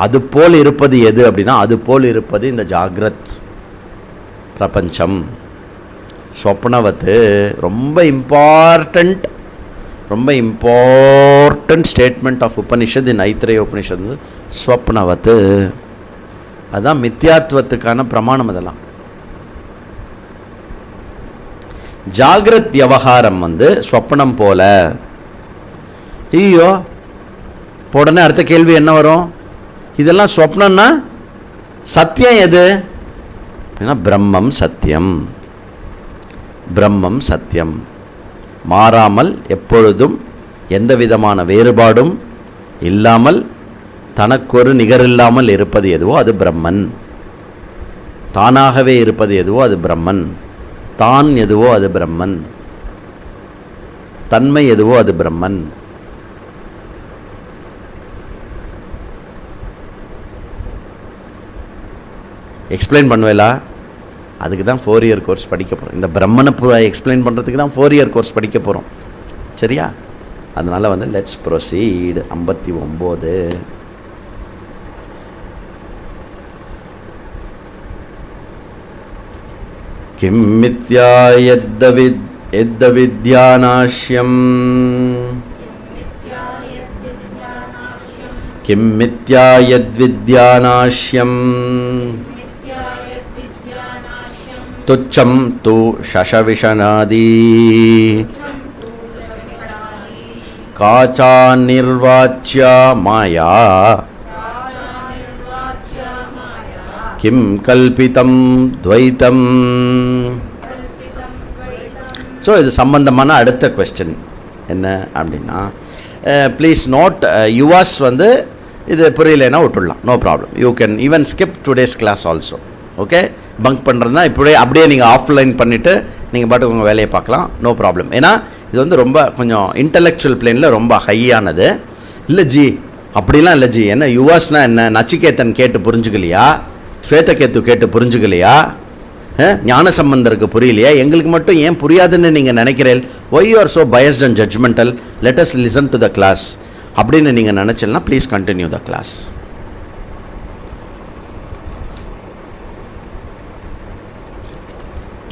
அது போல் இருப்பது எது அப்படின்னா, அது போல் இருப்பது இந்த ஜாகிரத் பிரபஞ்சம். ஸ்வப்னவத்து ரொம்ப இம்பார்ட்டண்ட் ஸ்டேட்மெண்ட் ஆஃப் உபனிஷத் இன் ஐத்திரேய உபனிஷத் ஸ்வப்னவத்து. அதுதான் மித்யாத்வத்துக்கான பிரமாணம். அதெல்லாம் ஜாகிரத் விவகாரம் வந்து ஸ்வப்னம் போல. ஐயோ, உடனே அடுத்த கேள்வி என்ன வரும்? இதெல்லாம் ஸ்வப்னம்னா சத்தியம் எது? பிரம்மம் சத்தியம். பிரம்மம் சத்தியம், மாறாமல் எப்பொழுதும் எந்த விதமான வேறுபாடும் இல்லாமல் தனக்கொரு நிகரில்லாமல் இருப்பது எதுவோ அது பிரம்மன். தானாகவே இருப்பது எதுவோ அது பிரம்மன். தான் எதுவோ அது பிரம்மன். தன்மை எதுவோ அது பிரம்மன். எக்ஸ்பிளைன் பண்ணுவேலா? அதுக்கு தான் 4 இயர் கோர்ஸ் படிக்க போகிறோம். இந்த பிரம்மனை எக்ஸ்பிளைன் பண்ணுறதுக்கு தான் 4 இயர் கோர்ஸ் படிக்க போகிறோம். சரியா? அதனால் வந்து லெட்ஸ் ப்ரொசீட். 59. கிம் மித்யா யத்தவித்யாநாஷ்யம் கிம் மித்யா யத்வித்யாநாஷ்யம் துச்சம் து சசவிஷனாதி காச்சா நிர்வாச்யா மாயா கிம் கல்பிதம் துவைத்தம். ஸோ இது சம்பந்தமான அடுத்த கொஸ்டின் என்ன அப்படின்னா, ப்ளீஸ் நோட், யுவாஸ் வந்து இது புரியலைன்னா விட்டுடலாம், no problem. You can even skip today's class also. Okay, bunk பண்ணுறதுனா இப்படியே அப்படியே நீங்கள் ஆஃப்லைன் பண்ணிவிட்டு நீங்கள் பாட்டுக்கு உங்கள் வேலையை பார்க்கலாம், நோ ப்ராப்ளம். ஏன்னா இது வந்து ரொம்ப கொஞ்சம் இன்டலெக்சுவல் பிளேனில் ரொம்ப ஹையானது. இல்லை ஜி, அப்படிலாம் இல்லை ஜி. என்ன யுவாஸ்னால் என்ன? நச்சிகேத்தன் கேட்டு புரிஞ்சுக்கலையா? ஸ்வேதகேத்து கேட்டு புரிஞ்சுக்கலையா? ஞானசம்பந்தருக்கு புரியலையா? எங்களுக்கு மட்டும் ஏன் புரியாதுன்னு நீங்கள் நினைக்கிறேன்? Why you are so biased and judgmental, let us listen to the class அப்படின்னு நீங்கள் நினச்சலன்னா ப்ளீஸ் கண்டினியூ த கிளாஸ்.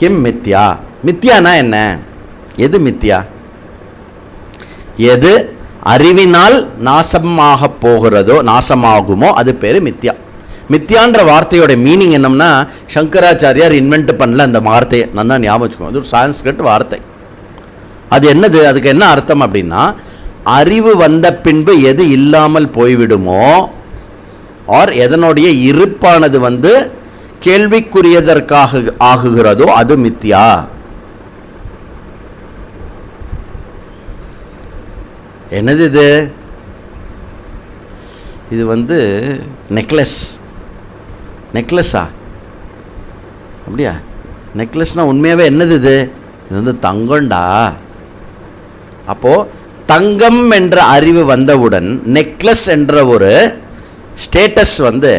கிம் மித்யா? மித்யானா என்ன? எது மித்யா? எது அறிவினால் நாசமாக போகிறதோ, நாசமாகுமோ அது பேர் மித்யா. மித்யான்ற வார்த்தையோட மீனிங் என்னம்னா, சங்கராச்சாரியார் இன்வென்ட் பண்ணல அந்த வார்த்தையை. நல்லா ஞாபகம் வச்சுக்கோங்க, அது ஒரு சான்ஸ்கிரிட் வார்த்தை. அது என்னது? அதுக்கு என்ன அர்த்தம் அப்படின்னா, அறிவு வந்த பின்பு எது இல்லாமல் போய்விடுமோ ஆர் எதனுடைய இருப்பானது வந்து கேள்விக்குரியதற்காக ஆகுகிறதோ அது மித்யா. என்னது இது? இது வந்து நெக்லஸா? அப்படியா? நெக்லஸ்னால் உண்மையாகவே என்னது இது? இது வந்து தங்கம்டா. அப்போது தங்கம் என்ற அறிவு வந்தவுடன் நெக்லஸ் என்ற ஒரு ஸ்டேட்டஸ் வந்து,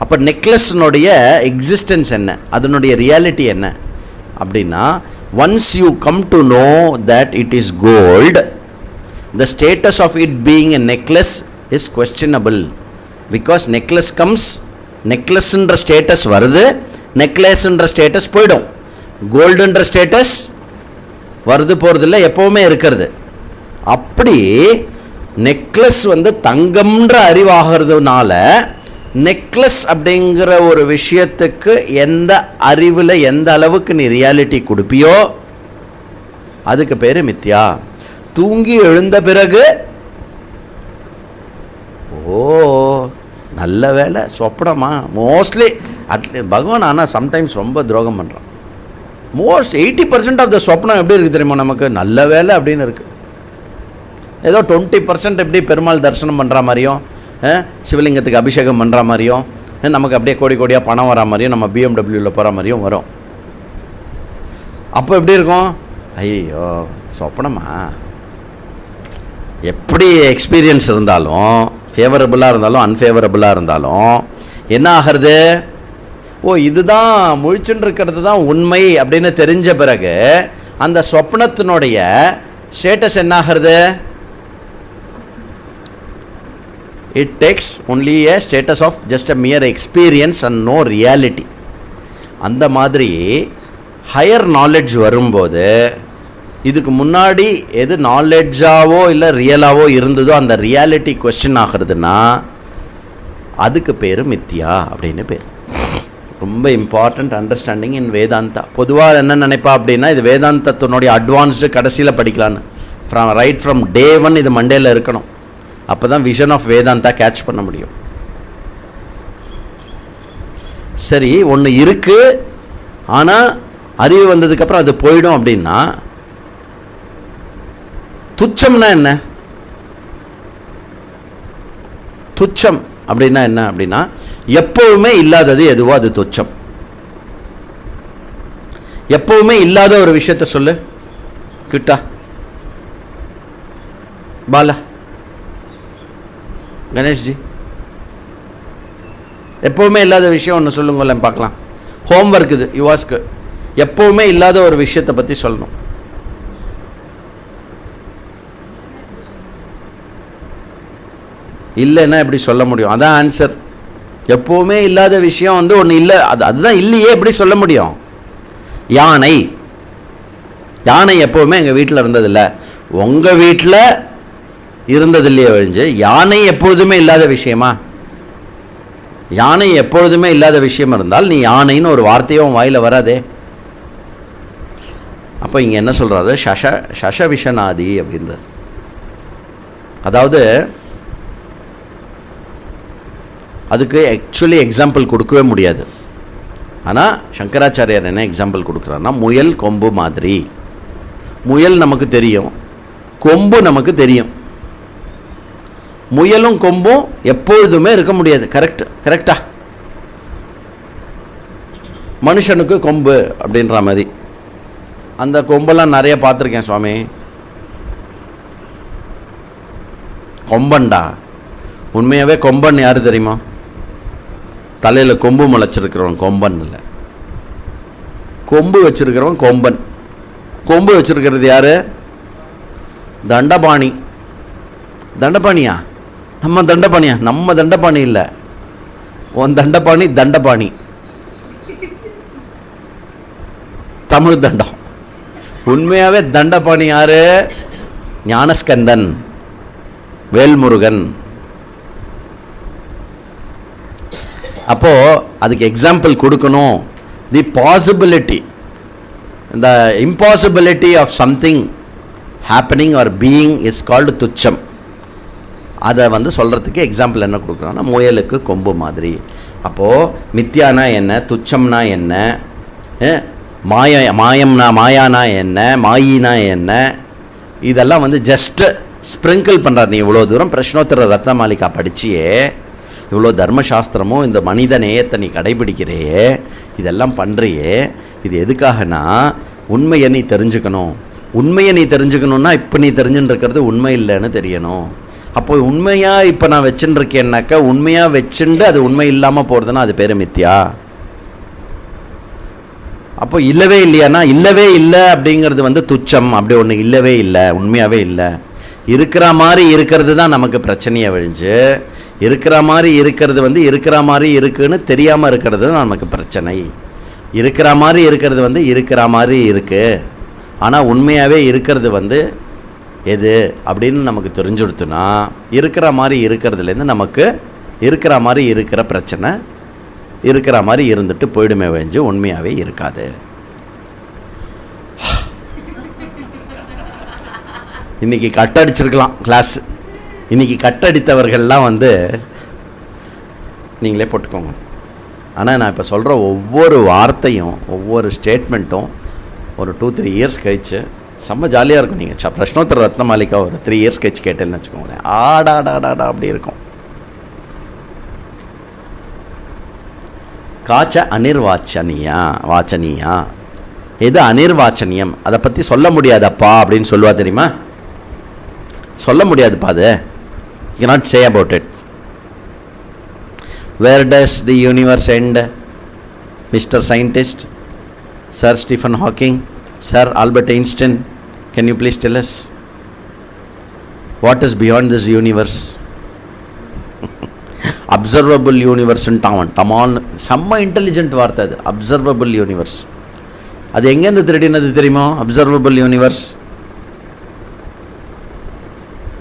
அப்போ நெக்லஸ்னுடைய எக்ஸிஸ்டன்ஸ் என்ன, அதனுடைய ரியாலிட்டி என்ன அப்படின்னா, once you come to know that it is gold, the status of it being a necklace is questionable, because necklace comes, necklace என்ற ஸ்டேட்டஸ் வருது, நெக்லஸ் என்ற ஸ்டேட்டஸ் போயிடும். கோல்டுன்ற ஸ்டேட்டஸ் வருது போகிறதில்ல, எப்போவுமே இருக்கிறது. அப்படி நெக்லஸ் வந்து தங்கம்ன்ற அறிவாகிறதுனால நெக்லஸ் அப்படிங்கிற ஒரு விஷயத்துக்கு எந்த அறிவில் எந்த அளவுக்கு நீ ரியாலிட்டி கொடுப்பியோ அதுக்கு பேர் மித்யா. தூங்கி எழுந்த பிறகு ஓ நல்ல வேலை சொப்பனமா, மோஸ்ட்லி பகவான். ஆனால் சம்டைம்ஸ் ரொம்ப துரோகம் பண்ணுறான். மோஸ்ட் 80% ஆஃப் த சொப்னம் எப்படி இருக்குது தெரியுமா? நமக்கு நல்ல வேலை அப்படின்னு இருக்குது. ஏதோ 20% எப்படி பெருமாள் தரிசனம் பண்ணுற மாதிரியும், சிவலிங்கத்துக்கு அபிஷேகம் பண்ணுற மாதிரியும், நமக்கு அப்படியே கோடி கோடியாக பணம் வரா மாதிரியும், நம்ம பிஎம்டபிள்யூவில் போகிற மாதிரியும் வரும். அப்போ எப்படி இருக்கும்? ஐயோ சொப்பனமா. எப்படி எக்ஸ்பீரியன்ஸ் இருந்தாலும், ஃபேவரபுளாக இருந்தாலும் அன்ஃபேவரபுளாக இருந்தாலும் என்ன ஆகிறது? ஓ இதுதான் முழிச்சுன்னு இருக்கிறது தான் உண்மை அப்படின்னு தெரிஞ்ச பிறகு அந்த சொப்னத்தினுடைய ஸ்டேட்டஸ் என்ன ஆகிறது? It takes only a status of just a mere experience and no reality. அந்த மாதிரி ஹையர் நாலேஜ் வரும்போது இதுக்கு முன்னாடி எது நாலேஜாவோ இல்லை ரியலாவோ இருந்ததோ அந்த ரியாலிட்டி கொஸ்டின் ஆகிறதுனா அதுக்கு பேர் மித்யா அப்படின்னு பேர். ரொம்ப இம்பார்ட்டண்ட் அண்டர்ஸ்டாண்டிங் இன் வேதாந்தா. பொதுவாக என்ன நினைப்பா அப்படின்னா, இது வேதாந்தத்தினுடைய அட்வான்ஸ்டு கடைசியில் படிக்கலான்னு. ஃப்ரம் டே 1 இது மண்டேல இருக்கணும். அப்போ தான் விஷன் ஆஃப் வேதாந்தா கேட்ச் பண்ண முடியும். சரி, ஒன்று இருக்குது, ஆனால் அறிவு வந்ததுக்கப்புறம் அது போயிடும் அப்படின்னா, துச்சம்னா என்ன? துச்சம் அப்படின்னா என்ன அப்படின்னா, எப்பவுமே இல்லாதது எதுவோ அது துச்சம். எப்பவுமே இல்லாத ஒரு விஷயத்தை சொல்லு கிட்டா. பாலா, கணேஷ்ஜி, எப்பவுமே இல்லாத விஷயம் ஒன்று சொல்லுங்களேன் பார்க்கலாம். ஹோம்ஒர்க் இது, யுவாஸ்க்கு. எப்பவுமே இல்லாத ஒரு விஷயத்தை பற்றி சொல்லணும். இல்லைன்னா எப்படி சொல்ல முடியும்? அதான் ஆன்சர். எப்பவுமே இல்லாத விஷயம் வந்து ஒன்று இல்லை, அதுதான் இல்லையே, எப்படி சொல்ல முடியும்? யானை. யானை எப்பவுமே எங்கள் வீட்டில் இருந்ததில்லை. உங்கள் வீட்டில் இருந்ததில்லையே ஒழிஞ்சு யானை எப்பொழுதுமே இல்லாத விஷயமா? யானை எப்பொழுதுமே இல்லாத விஷயம் இருந்தால் நீ யானைன்னு ஒரு வார்த்தையும் வாயில் வராதே. அப்போ இங்கே என்ன சொல்கிறாரு? சஷவிஷநாதி அப்படின்றது. அதாவது அதுக்கு ஆக்சுவலி எக்ஸாம்பிள் கொடுக்கவே முடியாது. ஆனால் சங்கராச்சாரியார் என்ன எக்ஸாம்பிள் கொடுக்குறாருன்னா, முயல் கொம்பு மாதிரி. முயல் நமக்கு தெரியும், கொம்பு நமக்கு தெரியும். முயலும் கொம்பும் எப்பொழுதுமே இருக்க முடியாது. கரெக்டா? மனுஷனுக்கு கொம்பு அப்படின்ற மாதிரி. அந்த கொம்பெல்லாம் நிறைய பார்த்துருக்கேன் சுவாமி. கொம்பன்டா. உண்மையாகவே கொம்பன் யார் தெரியுமா? தலையில் கொம்பு முளைச்சிருக்கிறவன் கொம்பன் இல்லை. கொம்பு வச்சிருக்கிறவன் கொம்பன். கொம்பு வச்சிருக்கிறது யாரு? தண்டபாணி. தண்டபாணியா? நம்ம தண்டபாணியா? நம்ம தண்டபாணி இல்லை, உன் தண்டபாணி. தண்டபாணி தமிழ் தண்டம். உண்மையாகவே தண்டபாணி யாரு? ஞானஸ்கந்தன், வேல்முருகன். அப்போது அதுக்கு எக்ஸாம்பிள் கொடுக்கணும். The possibility, the impossibility of something happening or being is called துச்சம். அதை வந்து சொல்கிறதுக்கு எக்ஸாம்பிள் என்ன கொடுக்குறாங்கன்னா, முயலுக்கு கொம்பு மாதிரி. அப்போது மித்யானா என்ன, துச்சம்னா என்ன, மாயானா என்ன, மாயினா என்ன, இதெல்லாம் வந்து ஜஸ்ட்டு ஸ்ப்ரிங்கிள் பண்ணுறார். நீ இவ்வளோ தூரம் பிரஷ்னோத்தர ரத்னமாலிகா படிச்சியே, இவ்வளோ தர்மசாஸ்திரமும் இந்த மனித நேயத்தை நீ கடைபிடிக்கிறையே, இதெல்லாம் பண்ணுறியே, இது எதுக்காகனா உண்மையை நீ தெரிஞ்சுக்கணும். உண்மையை நீ தெரிஞ்சுக்கணுன்னா இப்போ நீ தெரிஞ்சுன்னு இருக்கிறது உண்மை இல்லைன்னு தெரியணும். அப்போ உண்மையாக இப்போ நான் வச்சுன்னு இருக்கேன்னாக்கா, உண்மையாக வச்சுண்டு அது உண்மை இல்லாமல் போகிறதுனா அது பேர் மித்யா. அப்போ இல்லவே இல்லையானா, இல்லவே இல்லை அப்படிங்கிறது வந்து துச்சம். அப்படி ஒன்று இல்லவே இல்லை, உண்மையாகவே இல்லை. இருக்கிற மாதிரி இருக்கிறது தான் நமக்கு பிரச்சனையை விழிஞ்சு, இருக்கிற மாதிரி இருக்கிறது வந்து இருக்கிற மாதிரி இருக்குன்னு தெரியாமல் இருக்கிறது தான் நமக்கு பிரச்சனை. இருக்கிற மாதிரி இருக்கிறது வந்து இருக்கிற மாதிரி இருக்குது, ஆனால் உண்மையாகவே இருக்கிறது வந்து எது அப்படின்னு நமக்கு தெரிஞ்சுடுத்துனா, இருக்கிற மாதிரி இருக்கிறதுலேருந்து நமக்கு இருக்கிற மாதிரி இருக்கிற பிரச்சனை இருக்கிற மாதிரி இருந்துட்டு போயிடுமே வழிஞ்சு உண்மையாகவே இருக்காது. இன்றைக்கி கட்டடிச்சிருக்கலாம் கிளாஸ். இன்றைக்கி கட்டடித்தவர்கள்லாம் வந்து நீங்களே போட்டுக்கோங்க. ஆனால் நான் இப்போ சொல்கிற ஒவ்வொரு வார்த்தையும் ஒவ்வொரு ஸ்டேட்மெண்ட்டும் ஒரு 2-3 இயர்ஸ் கழிச்சு செம்ம ஜாலியாக இருக்கும். நீங்கள் பிரஷ்னோத்தர ரத்னமாலிகா ஒரு 3 இயர்ஸ் கழிச்சு கேட்டேன்னு வச்சுக்கோங்களேன், ஆடாடாடாடா அப்படி இருக்கும். காச்ச அனிர்வாச்சனியா வாச்சனியா, எது அனிர்வாச்சனியம் அதை பற்றி சொல்ல முடியாதப்பா அப்படின்னு சொல்லுவா தெரியுமா? சொல்ல முடியாதுப்பா, அது you cannot say about it. Where does the universe end, Mr. Scientist, Sir Stephen Hawking, Sir Albert Einstein? Can you please tell us what is beyond this universe? Observable யூனிவர்ஸ்ன்ட்டான் டமான். செம்ம இன்டெலிஜென்ட் வார்த்தை அது, அப்சர்வபிள் யூனிவர்ஸ். அது எங்கேருந்து திருடினது தெரியுமா? அப்சர்வபிள் யூனிவர்ஸ்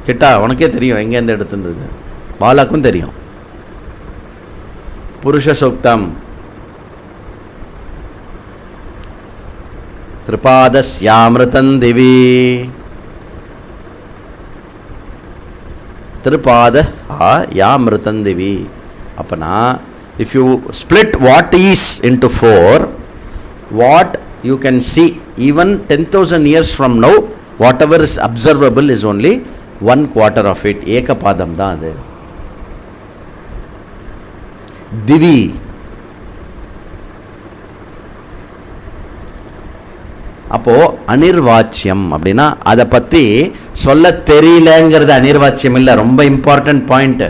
கிட்டா உனக்கே தெரியும் எங்கேருந்து எடுத்துருந்தது, பாலாக்கும் தெரியும். புருஷ சூக்தம். திரிபாதஸ்யாமிருதம் திவி. திரிபாத யாமிருதம் திவி. அப்பனா if you split what is into 4, what you can see even 10,000 years from now, whatever is observable is only 1/4 of it. ஏகபாதம் தான் அது. திவி அப்போ அனிர்வாச்சியம் அப்படின்னா அதை பற்றி சொல்ல தெரியலங்கிறது அனிர்வாச்சியம் இல்லை. ரொம்ப important point.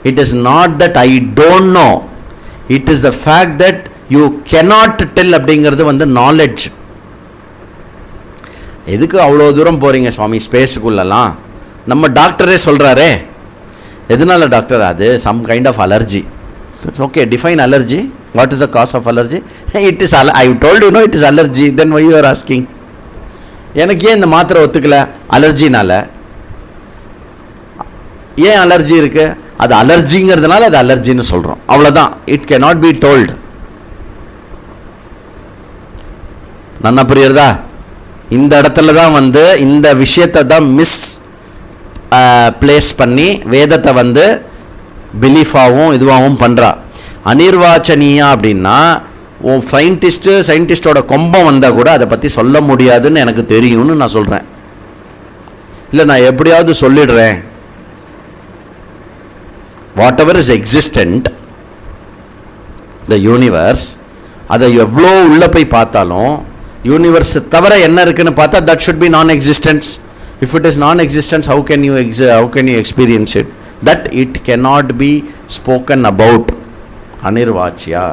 It is not that I don't know, it is the fact that you cannot tell அப்படிங்கிறது வந்து நாலெட்ஜ். எதுக்கு அவ்வளோ தூரம் போகிறீங்க சுவாமி ஸ்பேஸுக்குள்ளெல்லாம்? நம்ம டாக்டரே சொல்கிறாரே. எதனால டாக்டர்? அது some kind of allergy. Okay, define allergy. What is the cause of allergy? It is I told you no it is allergy. Then why you are asking? எனக்கு ஏன் இந்த மாத்திரை ஒத்துக்கல? அலர்ஜினால. ஏன் அலர்ஜி இருக்கு? அது அலர்ஜிங்கிறதுனால அது அலர்ஜின்னு சொல்கிறோம், அவ்வளோதான். It cannot be told. நன்னா புரியுறதா? இந்த இடத்துல தான் வந்து இந்த விஷயத்தை தான் மிஸ் பிளேஸ் பண்ணி வேதத்தை வந்து பிலீஃபாகவும் இதுவாகவும் பண்ணுறா. அனிர்வாச்சனியா அப்படின்னா உன் சயின்டிஸ்டோட கொம்பம் வந்தால் கூட அதை பற்றி சொல்ல முடியாதுன்னு எனக்கு தெரியும்னு நான் சொல்கிறேன். இல்லை, நான் எப்படியாவது சொல்லிடுறேன். What ever is existent, the universe, அதை எவ்வளோ உள்ளே போய் பார்த்தாலும் யூனிவர்ஸ் தவிர என்ன இருக்குன்னு பார்த்தா தட் ஷுட் பி நான் எக்ஸிஸ்டன்ஸ். இஃப் இட் இஸ் நான் existence, how can you experience it? That it cannot be spoken about. அனிர்வாச்சியா.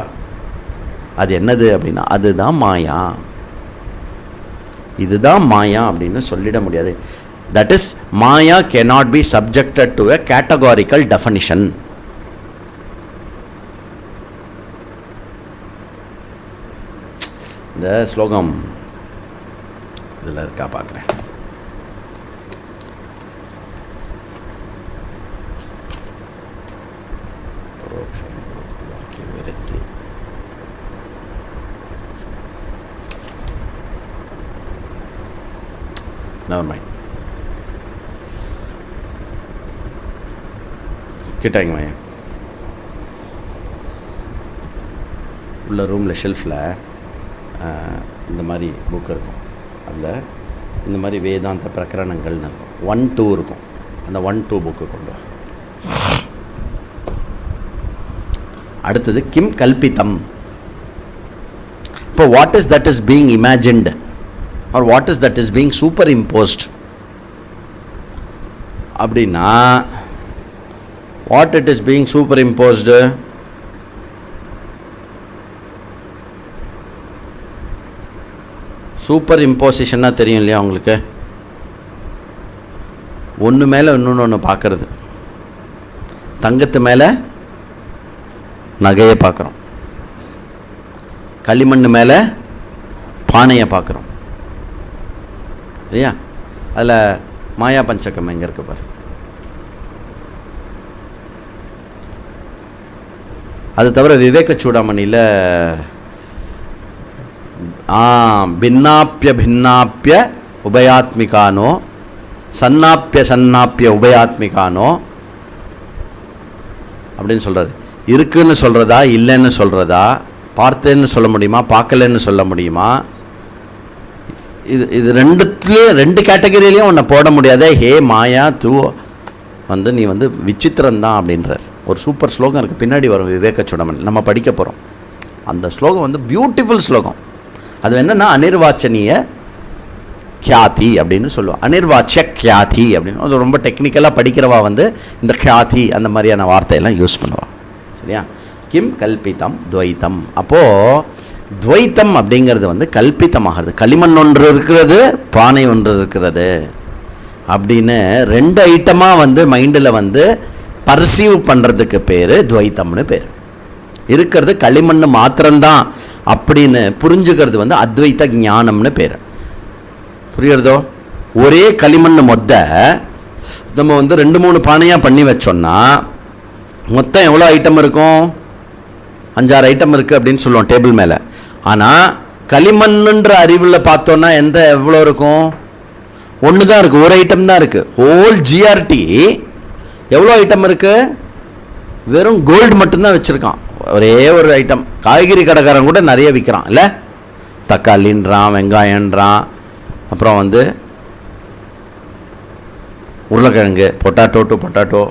அது என்னது அப்படின்னா அதுதான் மாயா. இதுதான் மாயா அப்படின்னு சொல்லிட முடியாது. That is Maya cannot be subjected to a categorical definition. இந்த ஸ்லோகம் இதில் இருக்கா பார்க்குறேன். Never mind. கிட்டாங்க மையா உள்ள ரூமில் ஷெல்ஃபில் இந்த மாதிரி புக் இருக்கும். அதில் இந்த மாதிரி வேதாந்த பிரகரணங்கள்னு இருக்கும். 1-2 இருக்கும். அந்த 1-2 புக்கு கொண்டு வா. அடுத்தது கிம் கல்பிதம். இப்போ what is that is being imagined or what is that is being superimposed அப்படின்னா what it is being superimposed? Super இம்போசிஷன்னா தெரியும் இல்லையா உங்களுக்கு? ஒன்று மேலே இன்னொன்று ஒன்று பார்க்கறது. தங்கத்து மேலே நகையை பார்க்குறோம், களிமண் மேலே பானையை பார்க்குறோம் இல்லையா? அதில் மாயா பஞ்சகம் எங்கே இருக்கு பாரு. அது தவிர விவேக சூடாமணியில் பின்னாப்பிய உபயாத்மிகானோ சன்னாப்பிய உபயாத்மிகானோ அப்படின்னு சொல்கிறாரு. இருக்குன்னு சொல்கிறதா இல்லைன்னு சொல்கிறதா, பார்த்தேன்னு சொல்ல முடியுமா பார்க்கலன்னு சொல்ல முடியுமா? இது ரெண்டு கேட்டகரியிலையும் உன்னை போட முடியாத. ஹே மாயா தூ வந்து நீ வந்து விசித்திரம்தான் அப்படின்றார். ஒரு சூப்பர் ஸ்லோகம் இருக்குது, பின்னாடி வரும் விவேக சூடமன், நம்ம படிக்க போகிறோம். அந்த ஸ்லோகம் வந்து பியூட்டிஃபுல் ஸ்லோகம். அது என்னென்னா அனிர்வாச்சனிய கியாதி அப்படின்னு சொல்லுவாள். அனிர்வாச்சிய கியாதி அப்படின்னு அது ரொம்ப டெக்னிக்கலாக படிக்கிறவா வந்து இந்த கியாதி அந்த மாதிரியான வார்த்தையெல்லாம் யூஸ் பண்ணுவாள். சரியா? கிம் கல்பிதம் துவைத்தம். அப்போது துவைத்தம் அப்படிங்கிறது வந்து கல்பித்தமாகிறது. களிமண் ஒன்று இருக்கிறது, பானை ஒன்று இருக்கிறது அப்படின்னு 2 ஐட்டமாக வந்து மைண்டில் வந்து பர்சீவ் பண்ணுறதுக்கு பேர் துவைத்தம்னு பேர். இருக்கிறது களிமண் மாத்திரம்தான் அப்படின்னு புரிஞ்சுக்கிறது வந்து அத்வைத்த ஞானம்னு பேர். புரியுறதோ? ஒரே களிமண் நம்ம வந்து 2-3 பானையாக பண்ணி வச்சோன்னா மொத்தம் எவ்வளோ ஐட்டம் இருக்கும்? 5-6 ஐட்டம் இருக்குது அப்படின்னு சொல்லுவோம் டேபிள் மேலே. ஆனால் களிமண்ணுன்ற அறிவில் பார்த்தோன்னா எவ்வளோ இருக்கும்? ஒன்று தான் இருக்குது, ஒரு ஐட்டம் தான் இருக்குது. ஹோல் ஜிஆர்டி எவ்வளோ ஐட்டம் இருக்குது? வெறும் கோல்டு மட்டும்தான் வச்சுருக்கான், ஒரே ஒரு ஐட்டம். காய்கறி கடைக்காரன் கூட நிறைய விற்கிறான் இல்லை? தக்காளின்றான், வெங்காயன்றான், அப்புறம் உருளைக்கிழங்கு, பொட்டாட்டோ டு பொட்டாட்டோ,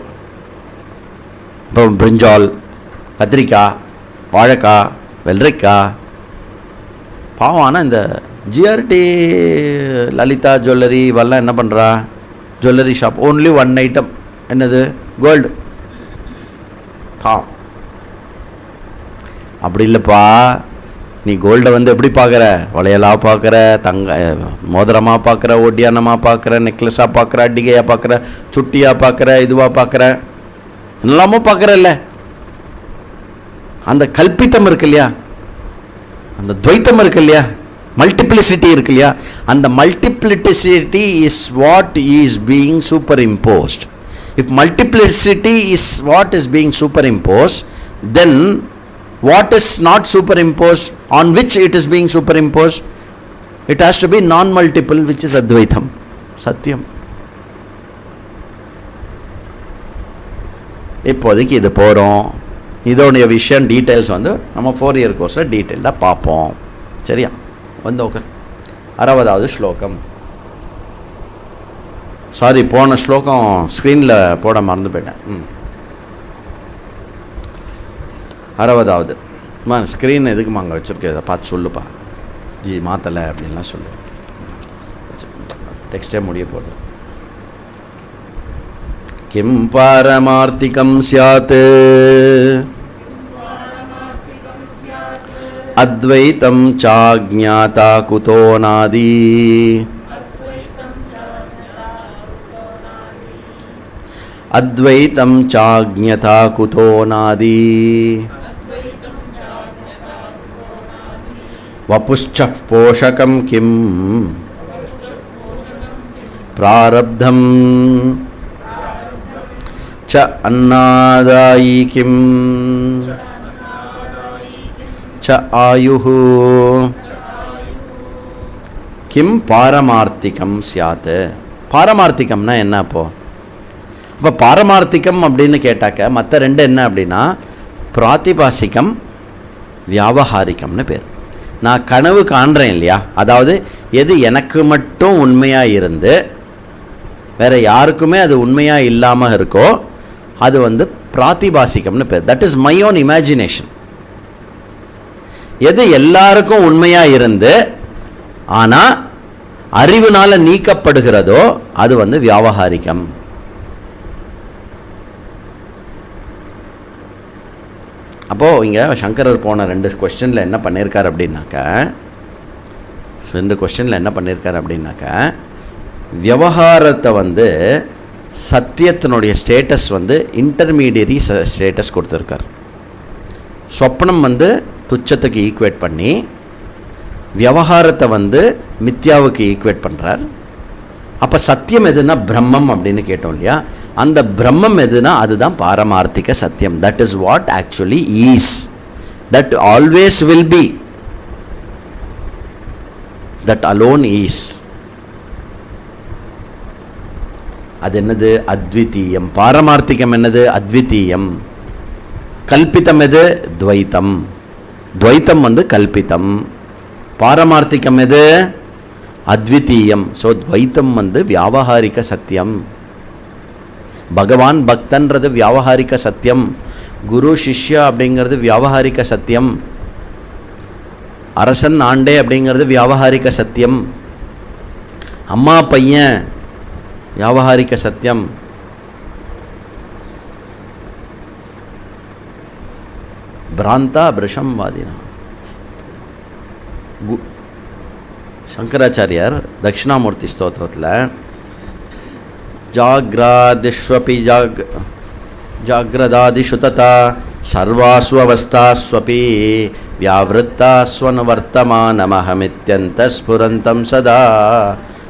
அப்புறம் பிரிஞ்சால், கத்திரிக்காய், வாழைக்காய், வெள்ளரிக்காய். பாவம். ஆனால் இந்த ஜிஆர்டி லலிதா ஜுவல்லரி இவெல்லாம் என்ன பண்ணுறா? Jewellery shop only one item, என்னது? கோல்டு. அப்படி இல்லைப்பா, நீ கோல்டை எப்படி பார்க்குற? வளையலாக பார்க்குற, மோதிரமாக பார்க்குற, ஒட்டியானமாக பார்க்குற, நெக்லஸாக பார்க்குற, அடிகையாக பார்க்குற, சுட்டியாக பார்க்குற, இதுவாக பார்க்குற, எல்லாமும் பார்க்குற இல்லை? அந்த கல்பித்தம் இருக்கு இல்லையா, அந்த துவைத்தம் இருக்கு இல்லையா, மல்டிப்ளிசிட்டி இருக்கு இல்லையா, அந்த multiplicity is what is being super imposed. If multiplicity is what is being super imposed, then what is not superimposed, on which it is being superimposed? It has to be non-multiple, which is Advaitam, Satyam. இப்போதைக்கு இது போகிறோம். இதோடைய விஷயம் டீட்டெயில்ஸ் நம்ம 4 இயர் கோர்ஸில் டீட்டெயில்டாக பார்ப்போம். சரியா? ஓகே. 60வது ஸ்லோகம். சாரி, போன ஸ்லோகம் ஸ்க்ரீனில் போட மறந்து போயிட்டேன். 60வது. ஸ்க்ரீன் எதுக்குமா அங்கே வச்சுருக்கேன், இதை பார்த்து சொல்லுப்பா. ஜி மாற்றலை அப்படின்லாம் சொல்லு. டெக்ஸ்டே முடிய போகுது. கிம் பாரமார்த்திகம் ஸ்யாத் அத்வைதம் சாஜ்ஞாதா குதோ நாதி அத்வைதம் சாஜ்ஞதா குதோ நாதி வபுஷ்ச போஷகம் கிம் பிராரப்தம் ச அன்னாதாயி கிம் ச ஆயுஹு கிம் பாரமார்த்திகம் ஸ்யாத். பாரமார்த்திகம்னா என்ன? இப்போ பாரமார்த்திகம் அப்படின்னு கேட்டாக்க மற்ற ரெண்டு என்ன அப்படின்னா பிராத்திபாசிகம், வியாவஹாரிகம்னு பேர். நான் கனவு காண்றேன் இல்லையா, அதாவது எது எனக்கு மட்டும் உண்மையாக இருந்து வேறு யாருக்குமே அது உண்மையாக இல்லாமல் இருக்கோ அது பிராத்திபாசிகம்னு பேர். That is my own imagination. எது எல்லாருக்கும் உண்மையாக இருந்து ஆனால் அறிவுனால் நீக்கப்படுகிறதோ அது வியாவஹாரிகம். அப்போது இங்கே சங்கரர் போன 2 கொஸ்டினில் என்ன பண்ணியிருக்கார் அப்படின்னாக்கா, 2 கொஸ்டினில் என்ன பண்ணியிருக்கார் அப்படின்னாக்கா, விவகாரத்தை சத்தியத்தினுடைய ஸ்டேட்டஸ் இன்டர்மீடியரி ஸ்டேட்டஸ் கொடுத்துருக்கார். சொப்னம் துச்சத்துக்கு ஈக்குவேட் பண்ணி விவகாரத்தை மித்யாவுக்கு ஈக்குவேட் பண்ணுறார். அப்போ சத்தியம் எதுனா பிரம்மம் அப்படின்னு கேட்டோம் இல்லையா, அந்த பிரம்மம் எதுனா அதுதான் பாரமார்த்திக சத்தியம். That is what actually is, that always will be, that alone is. அது என்னது? அத்விதீயம். பாரமார்த்திகம் என்னது? அத்விதீயம். கல்பித்தம் எது? துவைத்தம். துவைத்தம் கல்பித்தம். பாரமார்த்திகம் எது? அத்விதீயம். ஸோ துவைத்தம் வியாவஹாரிக சத்தியம். பகவான் பக்தன்றது வியாவஹாரிக சத்தியம். குரு சிஷ்யா அப்படிங்கிறது வியாவஹாரிக சத்தியம். அரசன் ஆண்டே அப்படிங்கிறது வியாவஹாரிக சத்தியம். அம்மா பையன் வியாவஹாரிக சத்தியம். பிராந்தா பிருஷம் வாதினா. சங்கராச்சாரியார் தட்சிணாமூர்த்தி ஸ்தோத்திரத்தில் ஜாக்ராதிஷ்வபி ஜாக்ரதாதிஷு ததா சர்வாசு அவஸ்தாஸ்வபி வியாவிருத்தாஸ்வனுவர்த்தமானமஹமித்யந்த ஸ்புரந்தம் சதா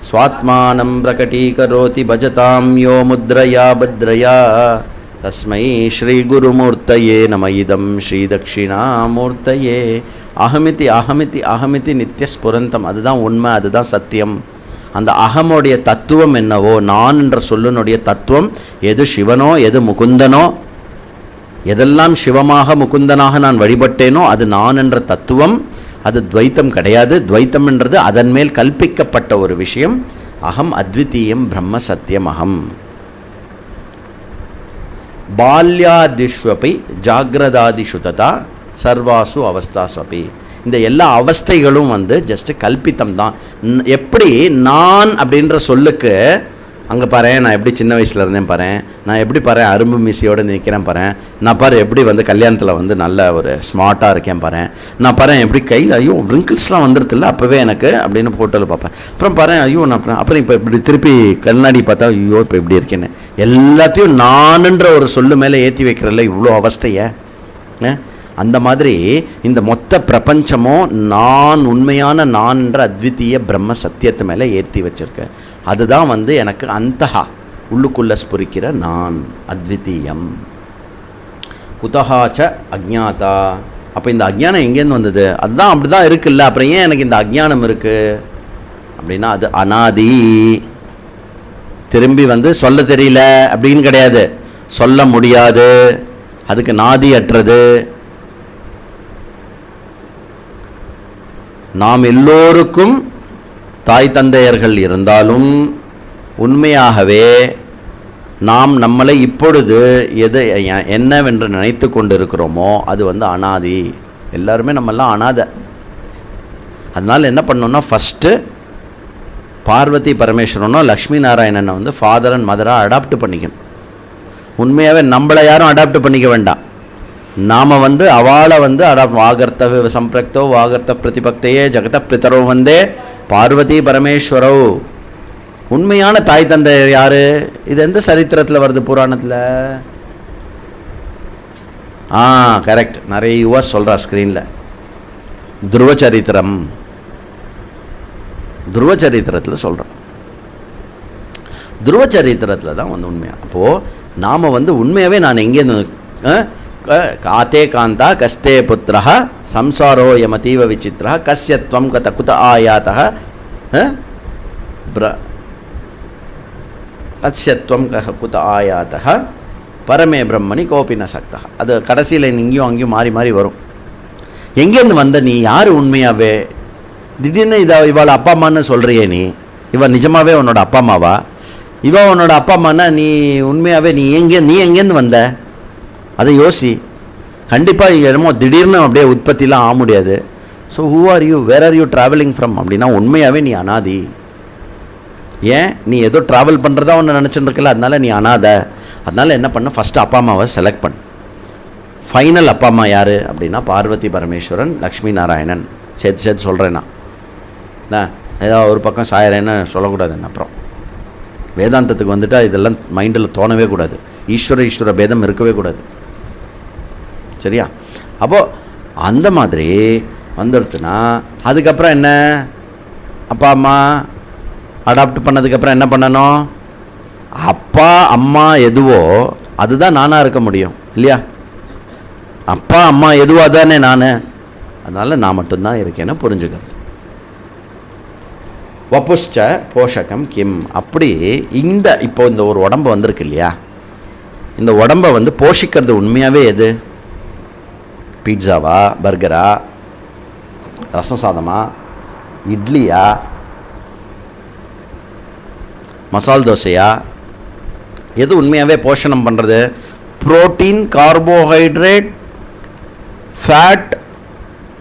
ஸ்வாத்மானம் பிரகடீகரோதி பஜதாம் யோ முத்ரயா பத்ரயா தஸ்மை ஸ்ரீ குருமூர்த்தயே நம இதம் ஸ்ரீ தட்சிணாமூர்த்தயே. அகமிதி அகமிதி அகமிதி நித்தியஸ்புரந்தம். அதுதான் உண்மை, அதுதான் சத்தியம். அந்த அகமுடைய தத்துவம் என்னவோ, நான் என்ற சொல்லினுடைய தத்துவம் எது சிவனோ எது முகுந்தனோ, எதெல்லாம் சிவமாக முகுந்தனாக நான் வழிபட்டேனோ அது நான் என்ற தத்துவம். அது துவைத்தம் கிடையாது. துவைத்தம் என்றது அதன் மேல் கல்பிக்கப்பட்ட ஒரு விஷயம். அகம் அத்விதீயம் பிரம்ம சத்தியம் அகம். பால்யாதிஷ்வபி ஜாகிரதாதிஷு ததா சர்வாசு அவஸ்தாஸ்வபி. இந்த எல்லா அவஸ்தைகளும் ஜஸ்ட் கல்பித்தம் தான். எப்படி நான் அப்படின்ற சொல்லுக்கு அங்கே பாரு, நான் எப்படி சின்ன வயசில் இருந்தேன் பாரு, நான் எப்படி பாரு அரும்பு மீசியோடு நிற்கிறேன் பாரு, நான் பாரு எப்படி கல்யாணத்தில் நல்ல ஒரு ஸ்மார்ட்டாக இருக்கேன் பாரு, நான் பாரு எப்படி கையில் ஐயோ ரிங்கிள்ஸ்லாம் வந்துடுதில்ல அப்போவே எனக்கு அப்படின்னு ஃபோட்டோவில் பார்ப்பேன். அப்புறம் பாரு ஐயோ நான் அப்புறம் இப்போ இப்படி திருப்பி கண்ணாடி பார்த்தா ஐயோ இப்போ எப்படி இருக்கேன்னு எல்லாத்தையும் நானுன்ற ஒரு சொல்லு மேலே ஏற்றி வைக்கிறல்ல இவ்வளோ அவஸ்தையை. அந்த மாதிரி இந்த மொத்த பிரபஞ்சமும் நான் உண்மையான நான் என்ற அத்விதீய பிரம்ம சத்தியத்து மேலே ஏற்றி வச்சுருக்கேன். அதுதான் எனக்கு அந்தஹா உள்ளுக்குள்ளே ஸ்புரிக்கிற நான் அத்விதீயம். குதஹாச்ச அஜ்ஞாதா. அப்போ இந்த அஜ்ஞானம் எங்கேருந்து வந்தது? அதுதான் அப்படி தான் இருக்குல்ல, அப்புறம் ஏன் எனக்கு இந்த அஜ்ஞானம் இருக்குது அப்படின்னா அது அனாதி. திரும்பி சொல்ல தெரியல அப்படின்னு கிடையாது, சொல்ல முடியாது, அதுக்கு நாதி அற்றது. நாம் எல்லோருக்கும் தாய் தந்தையர்கள் இருந்தாலும் உண்மையாகவே நாம் நம்மளை இப்பொழுது எது என்னவென்று நினைத்து கொண்டு இருக்கிறோமோ அது அனாதி. எல்லாருமே நம்மெல்லாம் அனாதை. அதனால் என்ன பண்ணோன்னா ஃபஸ்ட்டு பார்வதி பரமேஸ்வரனோ லக்ஷ்மி நாராயணனை ஃபாதர் அண்ட் மதராக அடாப்ட் பண்ணிக்கணும். உண்மையாகவே நம்மளை யாரும் அடாப்ட் பண்ணிக்க வேண்டாம். நாம் அவளை வாகர்த்த சம்பிரக்தோ வாகர்த்த பிரதிபக்தையே ஜகத பிரித்தரோ பார்வதி பரமேஸ்வரோ. உண்மையான தாய் தந்தை யார்? இது எந்த சரித்திரத்தில் வருது? புராணத்தில். கரெக்ட், நிறைய யுவஸ் சொல்கிறா ஸ்க்ரீனில். துருவச்சரித்திரம், துருவச்சரித்திரத்தில் சொல்கிறோம். துருவச்சரித்திரத்தில் தான் உண்மையாக. அப்போது நாம் உண்மையாகவே நான் எங்கேருந்து காத்தே காந்தா கஸ்தே புத்திரஹ சம்சாரோ யமதீவ விசித்திரஹ கஸ்யத்வம் கத குத ஆயாதஹ கஸ்யத்வம் குத ஆயாதஹ பரமே பிரம்மணி கோபி ந சக்தஹ. அது கடைசியில் இங்கேயும் அங்கேயும் மாறி மாறி வரும். எங்கேருந்து நீ யார் உண்மையாகவே? திடீர்னு இவள் அப்பா அம்மான்னு சொல்கிறியே, இவள் நிஜமாகவே உன்னோட அப்பா அம்மாவா? இவள் உன்னோட அப்பா அம்மானா நீ உண்மையாகவே நீ எங்கேருந்து வந்த? அதை யோசி. கண்டிப்பாக என்னமோ திடீர்னு அப்படியே உற்பத்திலாம் ஆக முடியாது. So who are you, where are you travelling from அப்படின்னா உண்மையாகவே நீ அனாதி. ஏன் நீ ஏதோ ட்ராவல் பண்ணுறதா ஒன்று நினச்சிட்டு இருக்கல, அதனால நீ அனாதை. அதனால் என்ன பண்ண, ஃபஸ்ட்டு அப்பா அம்மாவை செலக்ட் பண்ணு. ஃபைனல் அப்பா அம்மா யார் அப்படின்னா பார்வதி பரமேஸ்வரன் லக்ஷ்மி நாராயணன். சேர்த்து சொல்கிறேன்னா ஏதாவது ஒரு பக்கம் சாயறேன்னு சொல்லக்கூடாது. என்ன அப்புறம் வேதாந்தத்துக்கு வந்துட்டால் இதெல்லாம் மைண்டில் தோணவே கூடாது. ஈஸ்வர பேதம் இருக்கவே கூடாது. சரியா? அப்போது அந்த மாதிரி வந்துடுத்துனா அதுக்கப்புறம் என்ன, அப்பா அம்மா அடாப்ட் பண்ணதுக்கப்புறம் என்ன பண்ணணும்? அப்பா அம்மா எதுவோ அதுதான் நானாக இருக்க முடியும் இல்லையா? அப்பா அம்மா எதுவோ தானே நான். அதனால் நான் மட்டும்தான் இருக்கேன்னு புரிஞ்சுக்கிறது. வபுஷ்ச போஷகம் கிம். அப்படி இப்போ இந்த ஒரு உடம்பு வந்திருக்கு இல்லையா, இந்த உடம்பை போஷிக்கிறது உண்மையாகவே எது? பீட்சாவா, பர்கரா, ரசம் சாதமா, இட்லியா, மசால் தோசையா? எது உண்மையாகவே போஷணம் பண்ணுறது? புரோட்டீன், கார்போஹைட்ரேட், ஃபேட்,